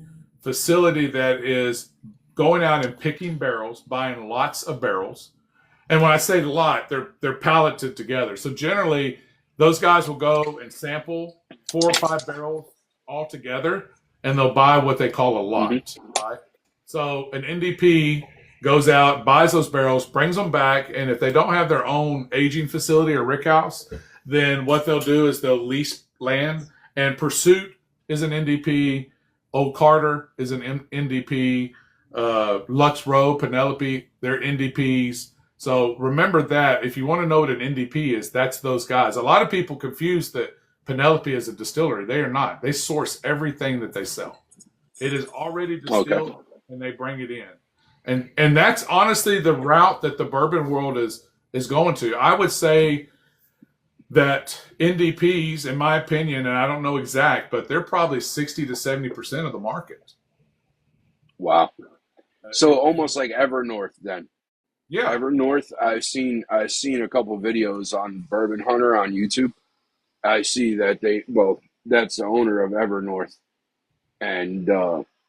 [SPEAKER 2] facility that is going out and picking barrels, buying lots of barrels. And when I say lot, they're palleted together. So generally, those guys will go and sample 4 or 5 barrels all together, and they'll buy what they call a lot. Mm-hmm. Right? So an NDP goes out, buys those barrels, brings them back, and if they don't have their own aging facility or rickhouse, then what they'll do is they'll lease land. And Pursuit is an NDP, Old Carter is an NDP, Lux Row, Penelope, they're NDPs. So remember that if you want to know what an NDP is, that's those guys. A lot of people confuse that Penelope is a distillery. They are not. They source everything that they sell. It is already distilled, and they bring it in. And that's honestly the route that the bourbon world is going to. I would say that NDPs, in my opinion, and I don't know exact, but they're probably 60 to 70% of the market.
[SPEAKER 1] Wow. So almost like Evernorth then.
[SPEAKER 2] Yeah.
[SPEAKER 1] Evernorth, I've seen a couple videos on Bourbon Hunter on YouTube. I see that that's the owner of Evernorth, and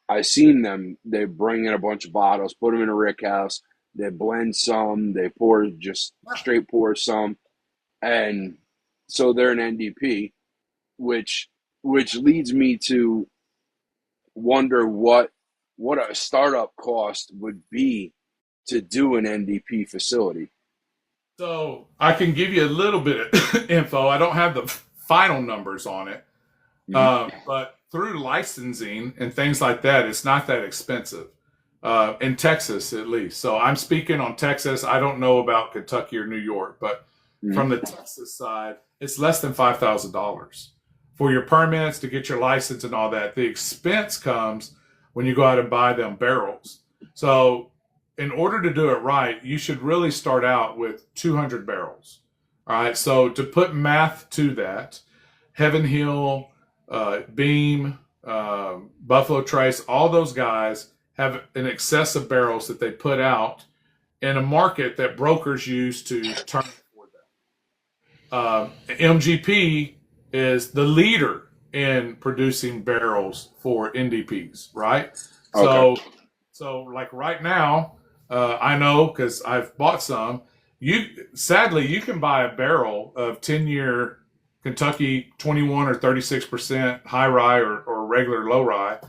[SPEAKER 1] I seen them. They bring in a bunch of bottles, put them in a rick house. They blend some. They pour just straight pour some, and so they're an NDP, which leads me to wonder what a startup cost would be to do an NDP facility.
[SPEAKER 2] So I can give you a little bit of info. I don't have the final numbers on it, but through licensing and things like that, it's not that expensive in Texas, at least. So I'm speaking on Texas. I don't know about Kentucky or New York, but from the Texas side, it's less than $5,000 for your permits to get your license and all that. The expense comes when you go out and buy them barrels. So in order to do it right, you should really start out with 200 barrels. All right. So to put math to that, Heaven Hill, Beam, Buffalo Trace, all those guys have an excess of barrels that they put out in a market that brokers use to turn for them. MGP is the leader in producing barrels for NDPs, right?
[SPEAKER 1] Okay.
[SPEAKER 2] So like right now, I know because I've bought some. Sadly, you can buy a barrel of 10-year Kentucky 21 or 36% high rye or regular low rye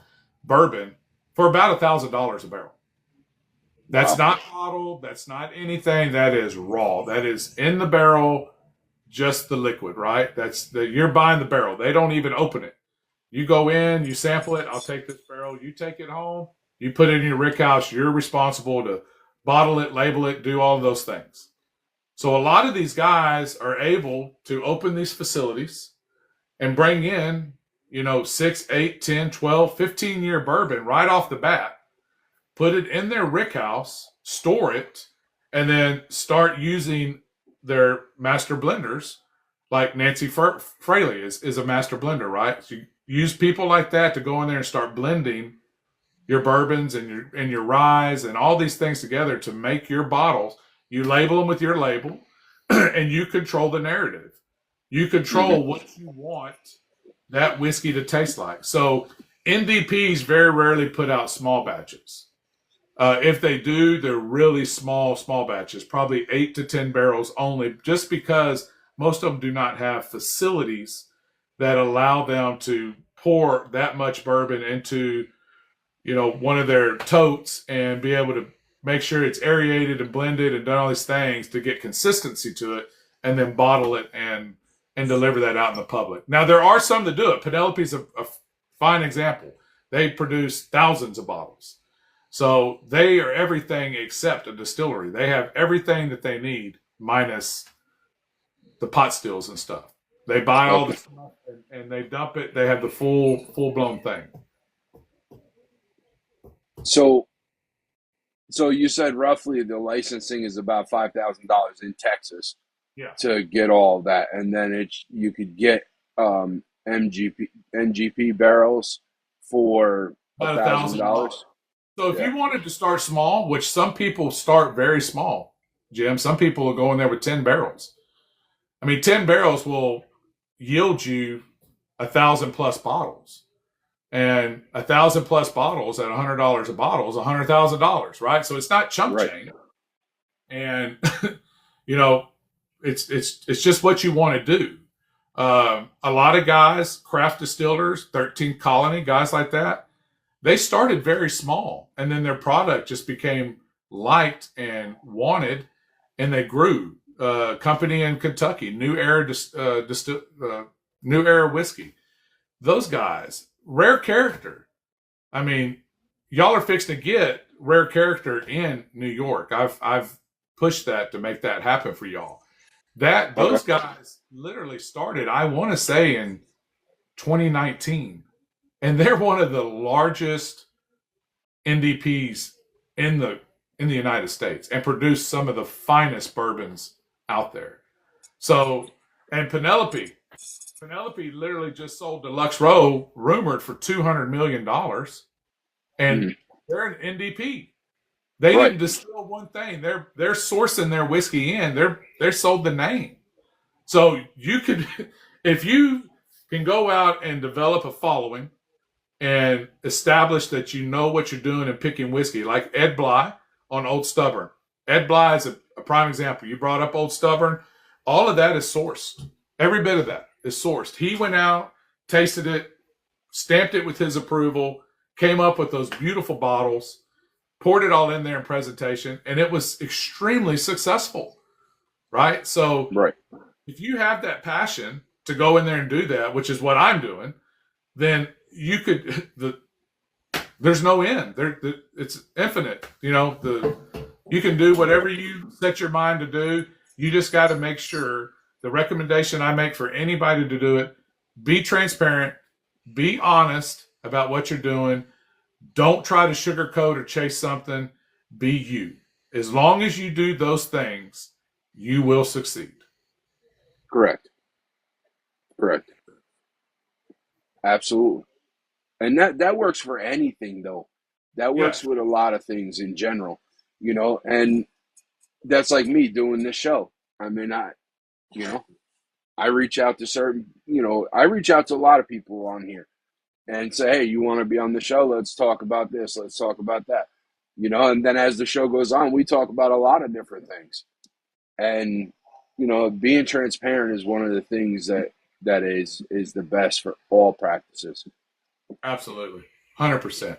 [SPEAKER 2] bourbon for about $1,000 a barrel. That's not bottled. That's not anything. That is raw. That is in the barrel, just the liquid, right? You're buying the barrel. They don't even open it. You go in, you sample it. I'll take this barrel. You take it home. You put it in your rick house. You're responsible to bottle it, label it, do all of those things. So a lot of these guys are able to open these facilities and bring in, 6, 8, 10, 12, 15-year bourbon right off the bat, put it in their rick house, store it, and then start using their master blenders. Like Nancy Fraley is a master blender, right? So you use people like that to go in there and start blending your bourbons and your ryes and all these things together to make your bottles. You label them with your label, and you control the narrative. You control what you want that whiskey to taste like. So NDPs very rarely put out small batches. If they do, they're really small batches, probably 8 to 10 barrels only, just because most of them do not have facilities that allow them to pour that much bourbon into, one of their totes and be able to make sure it's aerated and blended and done all these things to get consistency to it, and then bottle it and deliver that out in the public. Now, there are some that do it. Penelope's a fine example. They produce thousands of bottles. So they are everything except a distillery. They have everything that they need minus the pot stills and stuff. They buy all the stuff and they dump it. They have the full-blown thing.
[SPEAKER 1] So you said roughly the licensing is about $5,000 in Texas.
[SPEAKER 2] Yeah.
[SPEAKER 1] To get all of that, and then you could get NGP barrels for $1,000.
[SPEAKER 2] So if you wanted to start small, which some people start very small, Jim, some people will go in there with 10 barrels. I mean, 10 barrels will yield you 1,000 plus bottles. And 1,000 plus bottles at $100 a bottle is $100,000, right? So it's not chump change. And, it's just what you want to do. A lot of guys, craft distillers, 13th Colony, guys like that, they started very small, and then their product just became liked and wanted, and they grew. Company in Kentucky, New Era Whiskey. Those guys, Rare Character. I mean, y'all are fixing to get Rare Character in New York. I've pushed that to make that happen for y'all. Those guys literally started, I want to say, in 2019, and they're one of the largest NDPs in the United States and produce some of the finest bourbons out there. So And Penelope literally just sold Deluxe Row, rumored for $200 million, and they're an NDP. They
[SPEAKER 1] Right.
[SPEAKER 2] didn't distill one thing. They're sourcing their whiskey in. They're sold the name. So you could, if you can go out and develop a following and establish that you know what you're doing in picking whiskey, like Ed Bly on Old Stubborn. Ed Bly is a prime example. You brought up Old Stubborn. All of that is sourced. Every bit of that is sourced. He went out, tasted it, stamped it with his approval, came up with those beautiful bottles, poured it all in there in presentation, and it was extremely successful, right? So
[SPEAKER 1] Right.
[SPEAKER 2] if you have that passion to go in there and do that, which is what I'm doing, then you could, there's no end. It's infinite. You can do whatever you set your mind to do. You just got to make sure, the recommendation I make for anybody to do it, be transparent, be honest about what you're doing. Don't try to sugarcoat or chase something. Be you. As long as you do those things, you will succeed.
[SPEAKER 1] Correct. Absolutely. And that works for anything, though. That works
[SPEAKER 2] Yeah.
[SPEAKER 1] with a lot of things in general, and that's like me doing this show. I mean, I reach out to I reach out to a lot of people on here and say, hey, you want to be on the show? Let's talk about this. Let's talk about that. And then as the show goes on, we talk about a lot of different things. And, being transparent is one of the things that is the best for all practices.
[SPEAKER 2] Absolutely. 100%.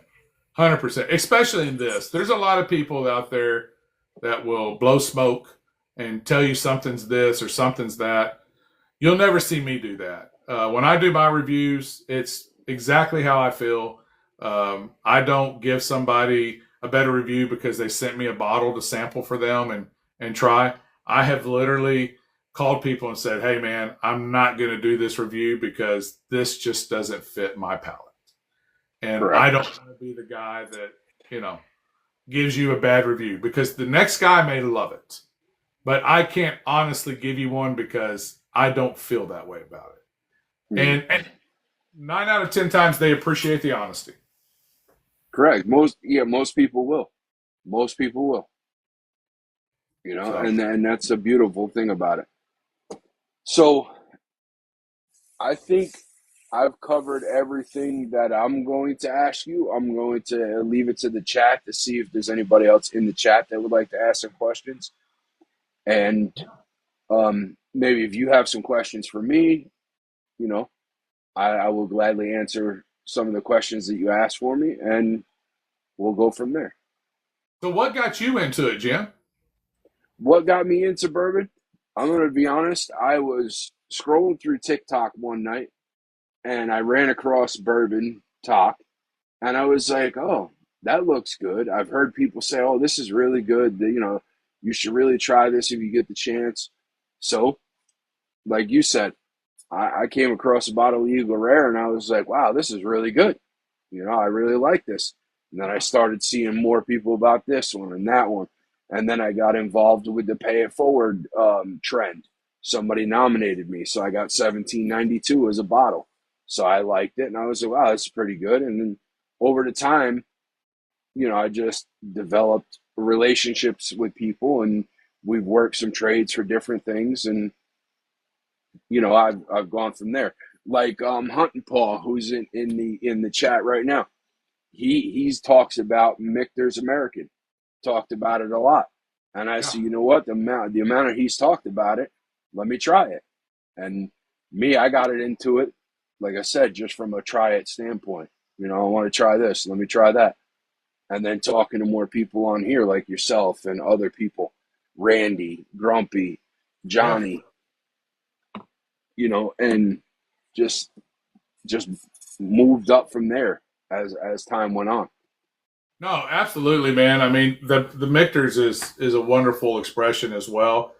[SPEAKER 2] 100%. Especially in this. There's a lot of people out there that will blow smoke and tell you something's this or something's that. You'll never see me do that. When I do my reviews, it's exactly how I feel. I don't give somebody a better review because they sent me a bottle to sample for them and try. I have literally called people and said, hey, man, I'm not going to do this review because this just doesn't fit my palate. And
[SPEAKER 1] Correct.
[SPEAKER 2] I don't want to be the guy that, gives you a bad review, because the next guy may love it. But I can't honestly give you one because I don't feel that way about it. And 9 out of 10 times they appreciate the honesty.
[SPEAKER 1] Correct. Most people will. Most people will.
[SPEAKER 2] So,
[SPEAKER 1] and that's the beautiful thing about it. So I think I've covered everything that I'm going to ask you. I'm going to leave it to the chat to see if there's anybody else in the chat that would like to ask some questions. And maybe if you have some questions for me, I will gladly answer some of the questions that you asked for me, and we'll go from there.
[SPEAKER 2] So what got you into it, Jim?
[SPEAKER 1] What got me into bourbon? I'm going to be honest. I was scrolling through TikTok one night, and I ran across Bourbon Talk, and I was like, oh, that looks good. I've heard people say, oh, this is really good. You should really try this if you get the chance. So, like you said, I came across a bottle of Eagle Rare, and I was like, wow, this is really good. I really like this. And then I started seeing more people about this one and that one. And then I got involved with the Pay It Forward trend. Somebody nominated me, so I got $17.92 as a bottle. So I liked it, and I was like, wow, that's pretty good. And then over the time, I just developed relationships with people, and we've worked some trades for different things, and I've gone from there. Like Hunting Paw, who's in the chat right now. He's talks about Michter's American. Talked about it a lot. And I said, you know what? The amount he's talked about it, let me try it. And me, I got it into it, like I said, just from a try it standpoint. I want to try this. Let me try that. And then talking to more people on here like yourself and other people, Randy, Grumpy, Johnny, and just moved up from there as time went on.
[SPEAKER 2] No, absolutely, man. I mean, the Michter's is a wonderful expression as well.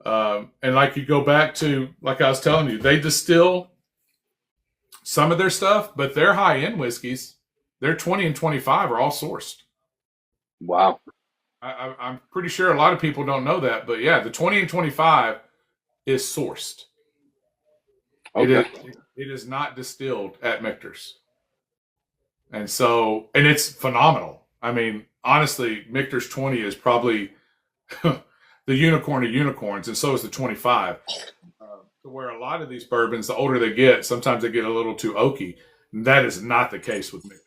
[SPEAKER 2] And like you go back to, like I was telling you, they distill some of their stuff, but their high-end whiskeys, their 20 and 25 are all sourced.
[SPEAKER 1] Wow.
[SPEAKER 2] I'm pretty sure a lot of people don't know that, but yeah, the 20 and 25 is sourced.
[SPEAKER 1] Okay.
[SPEAKER 2] It is not distilled at Michter's. And it's phenomenal. I mean, honestly, Michter's 20 is probably the unicorn of unicorns, and so is the 25. To where a lot of these bourbons, the older they get, sometimes they get a little too oaky. That is not the case with Michter's.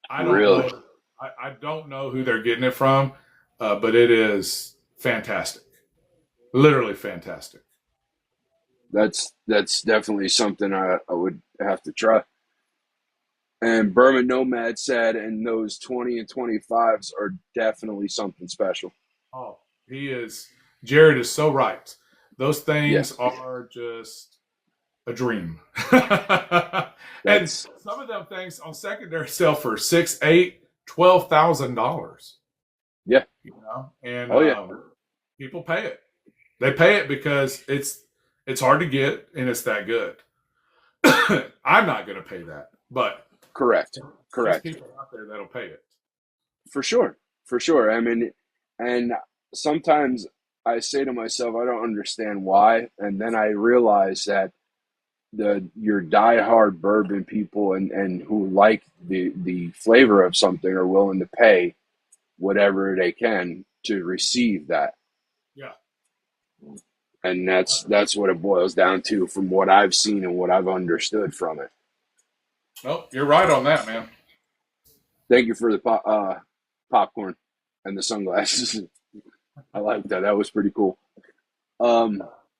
[SPEAKER 2] I don't
[SPEAKER 1] Really?
[SPEAKER 2] know. I don't know who they're getting it from, but it is fantastic. Literally fantastic.
[SPEAKER 1] That's definitely something I would have to try. And Bourbon Nomad said, and those 20 and 25s are definitely something special.
[SPEAKER 2] Oh, Jared is so right. Those
[SPEAKER 1] Yeah,
[SPEAKER 2] things are just a dream. And
[SPEAKER 1] that's
[SPEAKER 2] some of them things on secondary sell for $6,000, $8,000, $12,000.
[SPEAKER 1] yeah.
[SPEAKER 2] You know, and
[SPEAKER 1] Oh yeah,
[SPEAKER 2] people pay it. They pay it because it's hard to get and it's that good. I'm not going to pay that, but
[SPEAKER 1] correct,
[SPEAKER 2] there's
[SPEAKER 1] correct.
[SPEAKER 2] people out there that'll pay it.
[SPEAKER 1] For sure, for sure. I mean, and sometimes I say to myself, I don't understand why, and then I realize that your diehard bourbon people and who like the flavor of something are willing to pay whatever they can to receive that.
[SPEAKER 2] Yeah.
[SPEAKER 1] And that's what it boils down to from what I've seen and what I've understood from it.
[SPEAKER 2] Well, you're right on that, man.
[SPEAKER 1] Thank you for the popcorn and the sunglasses. I like that. That was pretty cool.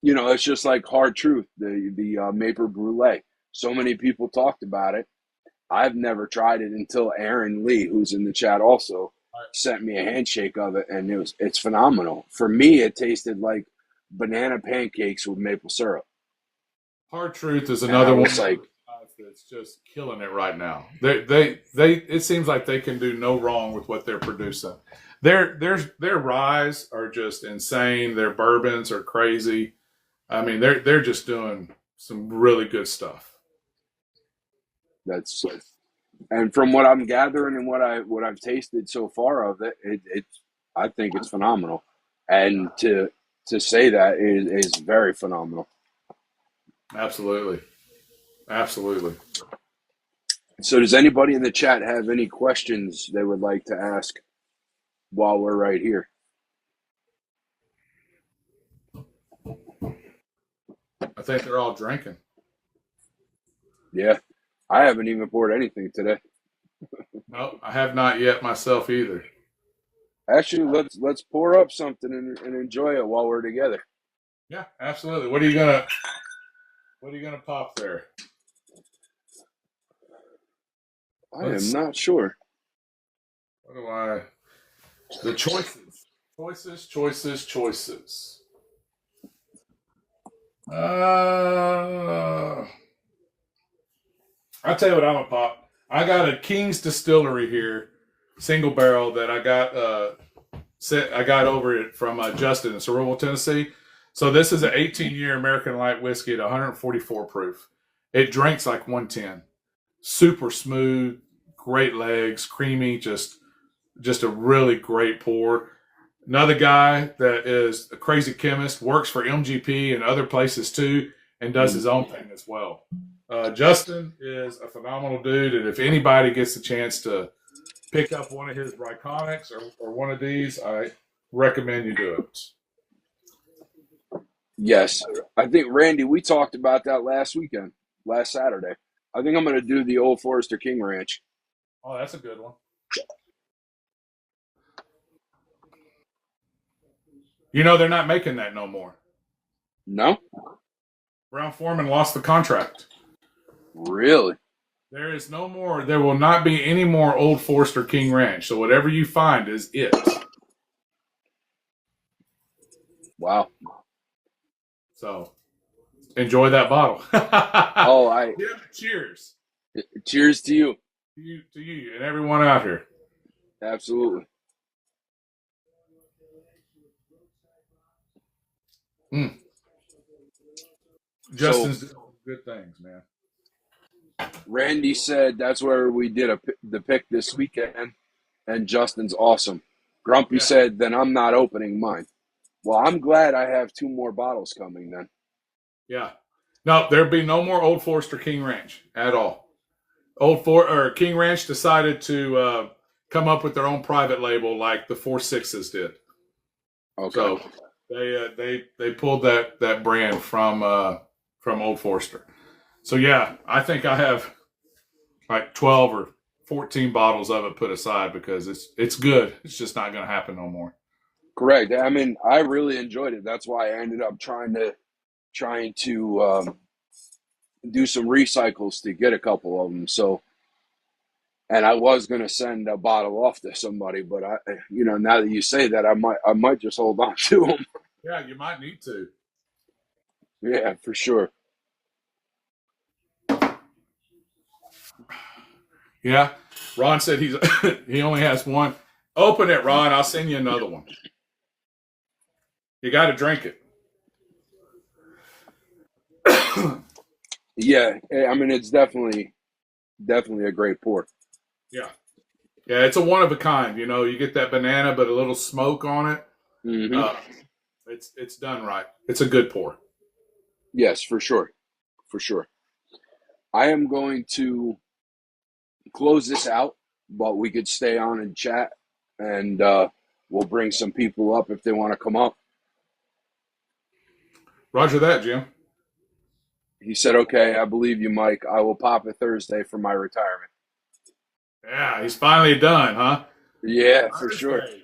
[SPEAKER 1] It's just like Hard Truth, the Maple Brulee. So many people talked about it. I've never tried it until Aaron Lee, who's in the chat also, sent me a handshake of it, and it's phenomenal. For me, it tasted like banana pancakes with maple syrup.
[SPEAKER 2] Hard Truth is
[SPEAKER 1] And I
[SPEAKER 2] another one
[SPEAKER 1] was like,
[SPEAKER 2] that's just killing it right now. They it seems like they can do no wrong with what they're producing. Their ryes are just insane. Their bourbons are crazy. I mean, they're just doing some really good stuff.
[SPEAKER 1] that's and from what I'm gathering and what I've tasted so far of it, I think it's phenomenal. And to say that is very phenomenal.
[SPEAKER 2] Absolutely. Absolutely.
[SPEAKER 1] So does anybody in the chat have any questions they would like to ask while we're right here?
[SPEAKER 2] I think they're all drinking.
[SPEAKER 1] Yeah. I haven't even poured anything today.
[SPEAKER 2] No, I have not yet myself either.
[SPEAKER 1] Actually, let's pour up something and enjoy it while we're together.
[SPEAKER 2] Yeah, absolutely. What are you gonna pop there?
[SPEAKER 1] I am not sure.
[SPEAKER 2] What do I? The choices. I'll tell you what I'm gonna pop. I got a King's Distillery here, single barrel that I got over it from Justin in Cerebral, Tennessee. So this is an 18-year American light whiskey at 144 proof. It drinks like 110. Super smooth, great legs, creamy, just a really great pour. Another guy that is a crazy chemist, works for MGP and other places too, and does his own thing as well. Justin is a phenomenal dude, and if anybody gets the chance to pick up one of his Ryconics or one of these, I recommend you do it.
[SPEAKER 1] Yes. I think, Randy, we talked about that last Saturday. I think I'm going to do the Old Forester King Ranch.
[SPEAKER 2] Oh, that's a good one. You know, they're not making that no more.
[SPEAKER 1] No?
[SPEAKER 2] Brown-Forman lost the contract.
[SPEAKER 1] Really?
[SPEAKER 2] There is no more. There will not be any more Old Forester King Ranch. So whatever you find is it.
[SPEAKER 1] Wow.
[SPEAKER 2] So enjoy that bottle.
[SPEAKER 1] Oh,
[SPEAKER 2] yeah, cheers.
[SPEAKER 1] Cheers to you.
[SPEAKER 2] To you and everyone out here.
[SPEAKER 1] Absolutely.
[SPEAKER 2] Justin's doing good things, man.
[SPEAKER 1] Randy said that's where we did the pick this weekend, and Justin's awesome. Grumpy said, then I'm not opening mine. Well, I'm glad I have 2 more bottles coming then.
[SPEAKER 2] Yeah. No, there'd be no more Old Forester King Ranch at all. King Ranch decided to come up with their own private label, like the 4.6s did.
[SPEAKER 1] Okay.
[SPEAKER 2] So they pulled that brand from Old Forester. So yeah, I think I have like 12 or 14 bottles of it put aside because it's good. It's just not going to happen no more.
[SPEAKER 1] Correct. I mean, I really enjoyed it. That's why I ended up trying to do some recycles to get a couple of them. So, and I was going to send a bottle off to somebody, but now that you say that, I might just hold on to them.
[SPEAKER 2] Yeah, you might need to.
[SPEAKER 1] Yeah, for sure.
[SPEAKER 2] Yeah, Ron said he only has one. Open it, Ron. I'll send you another one. You got to drink it.
[SPEAKER 1] Yeah, I mean, it's definitely a great pour.
[SPEAKER 2] Yeah. Yeah, it's a one of a kind. You get that banana, but a little smoke on it.
[SPEAKER 1] Hmm.
[SPEAKER 2] It's done right. It's a good pour.
[SPEAKER 1] Yes, for sure, for sure. I am going to close this out, but we could stay on and chat, and we'll bring some people up if they want to come up.
[SPEAKER 2] Roger that, Jim.
[SPEAKER 1] He said, "Okay, I believe you, Mike. I will pop it Thursday for my retirement."
[SPEAKER 2] Yeah, he's finally done, huh?
[SPEAKER 1] Yeah, for sure.
[SPEAKER 2] Thursday.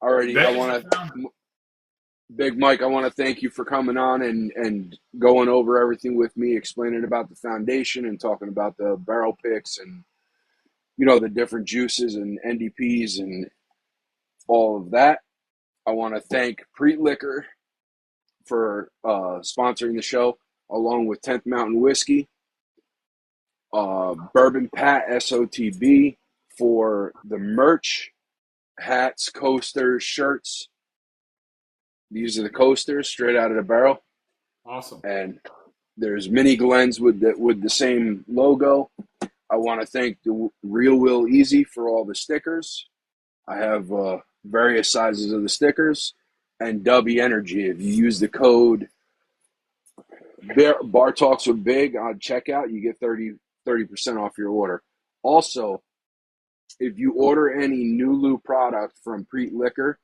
[SPEAKER 1] Alrighty, I
[SPEAKER 2] Days of
[SPEAKER 1] want
[SPEAKER 2] found-
[SPEAKER 1] to, Big Mike. I want to thank you for coming on and going over everything with me, explaining about the foundation and talking about the barrel picks and the different juices and NDPs and all of that. I want to thank Preet Liquor for sponsoring the show, along with 10th Mountain Whiskey, Bourbon Pat SOTB for the merch, hats, coasters, shirts. These are the coasters straight out of the barrel,
[SPEAKER 2] Awesome.
[SPEAKER 1] and there's mini Glens with the same logo. I want to thank the Real Will Easy for all the stickers. I have various sizes of the stickers, and Dubby Energy. If you use the code Bar Talks with Big on checkout, you get 30% off your order. Also, if you order any Nulu product from Preet Liquor,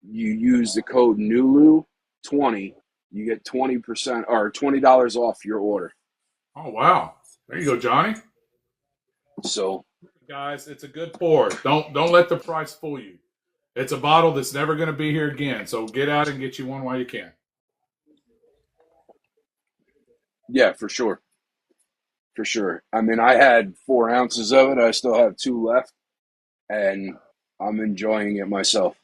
[SPEAKER 1] you use the code Nulu20, you get 20% or $20 off your order.
[SPEAKER 2] Oh wow. There you go, Johnny.
[SPEAKER 1] So,
[SPEAKER 2] Guys, it's a good pour. Don't let the price fool you. It's a bottle that's never going to be here again. So get out and get you one while you can.
[SPEAKER 1] yeah, for sure. For sure. I mean, I had 4 ounces of it. I still have 2 left, and I'm enjoying it myself.